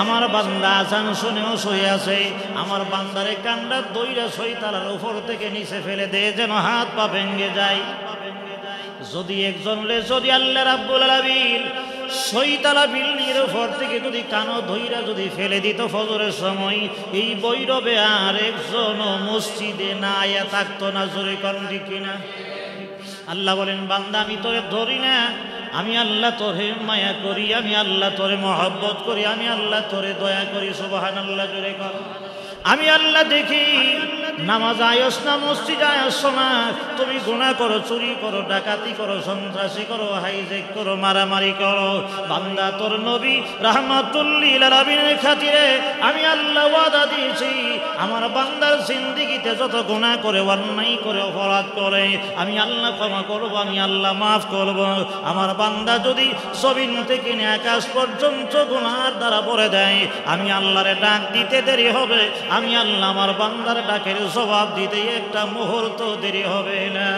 Speaker 1: আমার বান্দা আজান শুনেও শুয়ে আছে। আমার বান্দারে কান্ডা দইরা 6 তলার উপর থেকে নিচে ফেলে দেয় যেন হাত পা ভেঙে যায়। যদি একজনরে যদি আল্লাহ রাব্বুল আলামিন 6 তলা বিল্ডিংয়ের উপর থেকে যদি কানো ধইরা যদি ফেলে দিত ফজরের সময়, এই বৈরবে আর একজন মসজিদে না আয়া থাকতো না। জোরে কোন ঠিক কিনা? আল্লাহ বলেন বান্দা আমি তোরে ধরি না, আমি আল্লাহ তোরে মায়া করি, আমি আল্লাহ তোরে মহব্বত করি, আমি আল্লাহ তোরে দয়া করি। সুবহানাল্লাহ জোরে কর। আমি আল্লাহ দেখি নামাজ আয়স না, মসজিদ আয়স না, তুমি গুনাহ করো, চুরি করো, ডাকাতি করো, সন্ত্রাসী করো, হাইজেক করো, মারামারি করো। বান্দা তোর নবী রাহমাতুল লিল আলামিনের খাতিরে আমি আল্লাহ ওয়াদা দিয়েছি, আমার বান্দার জিন্দেগিতে যত গুনাহ করে, অন্যায় করে, অপরাধ করে, আমি আল্লাহ ক্ষমা করব, আমি আল্লাহ মাফ করব। আমার বান্দা যদি জমিন থেকে নিয়ে আকাশ পর্যন্ত গুনার দ্বারা ভরে দেয়, আমি আল্লাহরে ডাক দিতে দেরি হবে, আমি আল্লাহ আমার বান্দার ডাকের জবাব দিতে একটা মুহূর্ত দেরি হবে না।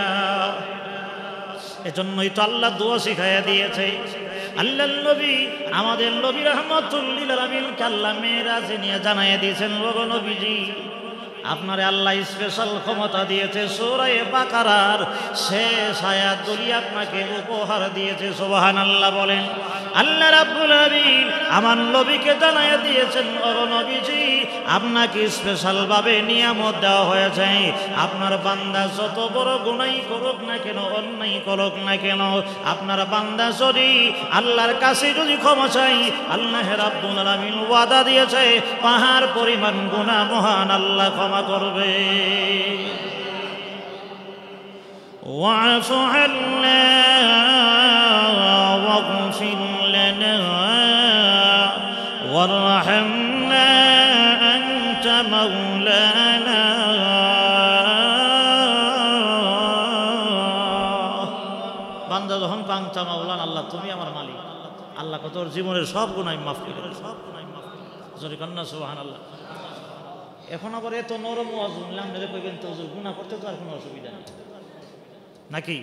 Speaker 1: এজন্যই তো আল্লাহ দোয়া শিখাইয়া দিয়েছে। আল্লাহর নবী আমাদের নবী রাহমাতুল লিল আলামিনকে আল্লাহ মেরাজে নিয়ে জানাইয়া দিয়েছেন, ওগো নবীজি আপনারে আল্লাহ স্পেশাল ক্ষমতা দিয়েছে, সূরা বাকারার শেষ আয়াতগুলি আপনাকে উপহার দিয়েছে। সুবহানাল্লাহ বলেন। আল্লাহ রাব্বুল আলামিন আমার নবীকে জানাইয়া দিয়েছেন, ওগো নবীজি আপনাকে স্পেশাল ভাবে নিয়ামত দেওয়া হয়েছে। আপনার বান্দা যত বড় গুনাহ করুক না কেন, অন্যায় করুক না কেন, আপনার বান্দা যদি আল্লাহর কাছে যদি ক্ষমা চাই, আল্লাহ রাব্বুল আলামিন ওয়াদা দিয়েছে পাহাড় পরিমাণ গুনাহ মহান আল্লাহ ক্ষমা করবে। ওয়াফু আন্না ওয়াগফির লানা ওয়ারহামনা আনতা মাওলানা। বান্দা যখন পাংচা মাওলানা, আল্লাহ তুমি আমার মালিক, আল্লাহ কত জীবনের সব গুনাহ মাফ করে দেন, সব গুনাহ মাফ করে দেন। জোরে কন্না সুবহানাল্লাহ। এখন আবার এত নরম ওয়াজ শুনলাম, কইবেন তো গুনাহ করতে তো আর কোনো অসুবিধা নেই নাকি?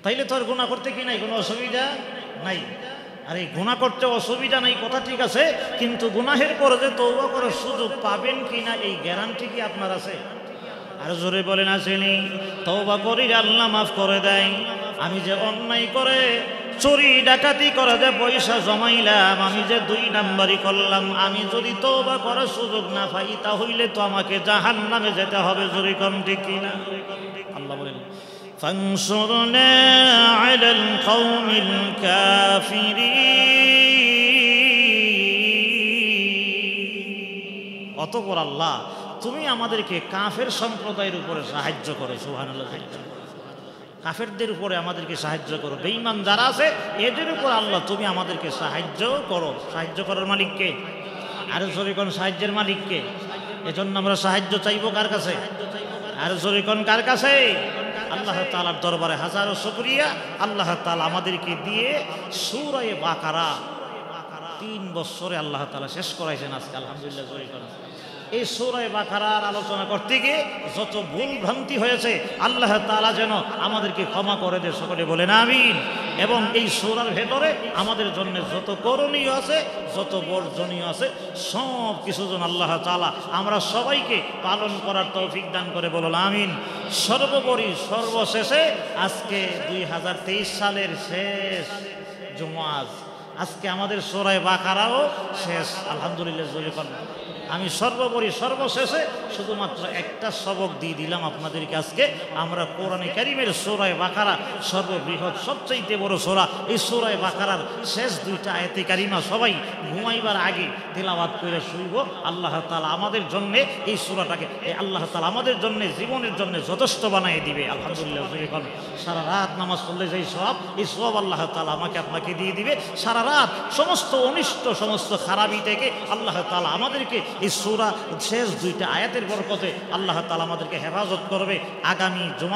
Speaker 1: তাইলে তো আর গুনাহ করতে কি নাই, কোনো অসুবিধা নাই। আর এই গুনাহ করতে অসুবিধা নাই কথা ঠিক আছে, কিন্তু গুনাহের পরে যে তওবা করার সুযোগ পাবেন কিনা এই গ্যারান্টি কি আপনার আছে? আর জোরে বলেন আসেনি? তওবা করি আল্লাহ মাফ করে দেয়। আমি যে অন্যায় করে চুরি ডাকাতি করে যে পয়সা জমাইলাম, আমি যে 2 নাম্বারি করলাম, আমি যদি তওবা করার সুযোগ না পাই তাহলে তো আমাকে জাহান্নামে যেতে হবে। জোরে কোন ঠিক কিনা? আল্লাহ বলেন ফানসুরনা আলাল কওমিল কাফিরিন। অতঃপর আল্লাহ তুমি আমাদেরকে কাফের সম্প্রদায়ের উপরে সাহায্য করো। সুবহানাল্লাহ। কাফেরদের উপরে আমাদেরকে সাহায্য করো, বেঈমান যারা আছে এদের উপর আল্লাহ তুমি আমাদেরকে সাহায্য করো। সাহায্য করার মালিককে? আর জোরে কোন সাহায্যের মালিককে? এজন্য আমরা সাহায্য চাইবো কার কাছে? আর জোরে কোন কার কাছে? আল্লাহ তাআলার দরবারে হাজারো শুকরিয়া, আল্লাহ তাআলা আমাদেরকে দিয়ে সূরা বাকারা 3 বছরে আল্লাহ তাআলা শেষ করাইছেন আজকে আলহামদুলিল্লাহ। জোরে কোন এই সূরা বাকারার আলোচনা করতে গিয়ে যত ভুল ভ্রান্তি হয়েছে আল্লাহ তাআলা যেন আমাদেরকে ক্ষমা করে দেয়, সকলে বলেন আমিন। এবং এই সূরার ভেতরে আমাদের জন্য যত করণীয় আছে, যত বর্জনীয় আছে, সব কিছু যেন আল্লাহ তাআলা আমরা সবাইকে পালন করার তৌফিক দান করে, বলুন আমিন। সর্বোপরি সর্বশেষে আজকে 2023 সালের শেষ জুমআ, আজকে আমাদের সূরা বাকারাও শেষ আলহামদুলিল্লাহ। জোরে বলেন। আমি সর্বোপরি সর্বশেষে শুধুমাত্র একটা সবক দিয়ে দিলাম আপনাদেরকে। আজকে আমরা কোরআনে কারীমের সূরা বাকারা সর্ববৃহৎ সবচেয়ে বড় সূরা, এই সূরা বাকারার শেষ 2টা আয়াতে কারিমা সবাই ঘুমাইবার আগে তেলাওয়াত করে শুইব। আল্লাহ তাআলা আমাদের জন্য এই সূরাটাকে আল্লাহ তাআলা আমাদের জন্য জীবনের জন্য যথেষ্ট বানিয়ে দিবে আলহামদুলিল্লাহ। সারা রাত নামাজ পড়লে যেই সওয়াব, এই সওয়াব আল্লাহ তাআলা আমাকে আপনাকে দিয়ে দিবে। সারা রাত সমস্ত অনিষ্ট সমস্ত খারাপি থেকে আল্লাহ তাআলা আমাদেরকে এই সূরা শেষ 2টা আয়াতের বরকতে আল্লাহ তাআলা আমাদেরকে হেফাজত করবে। আগামী জুমা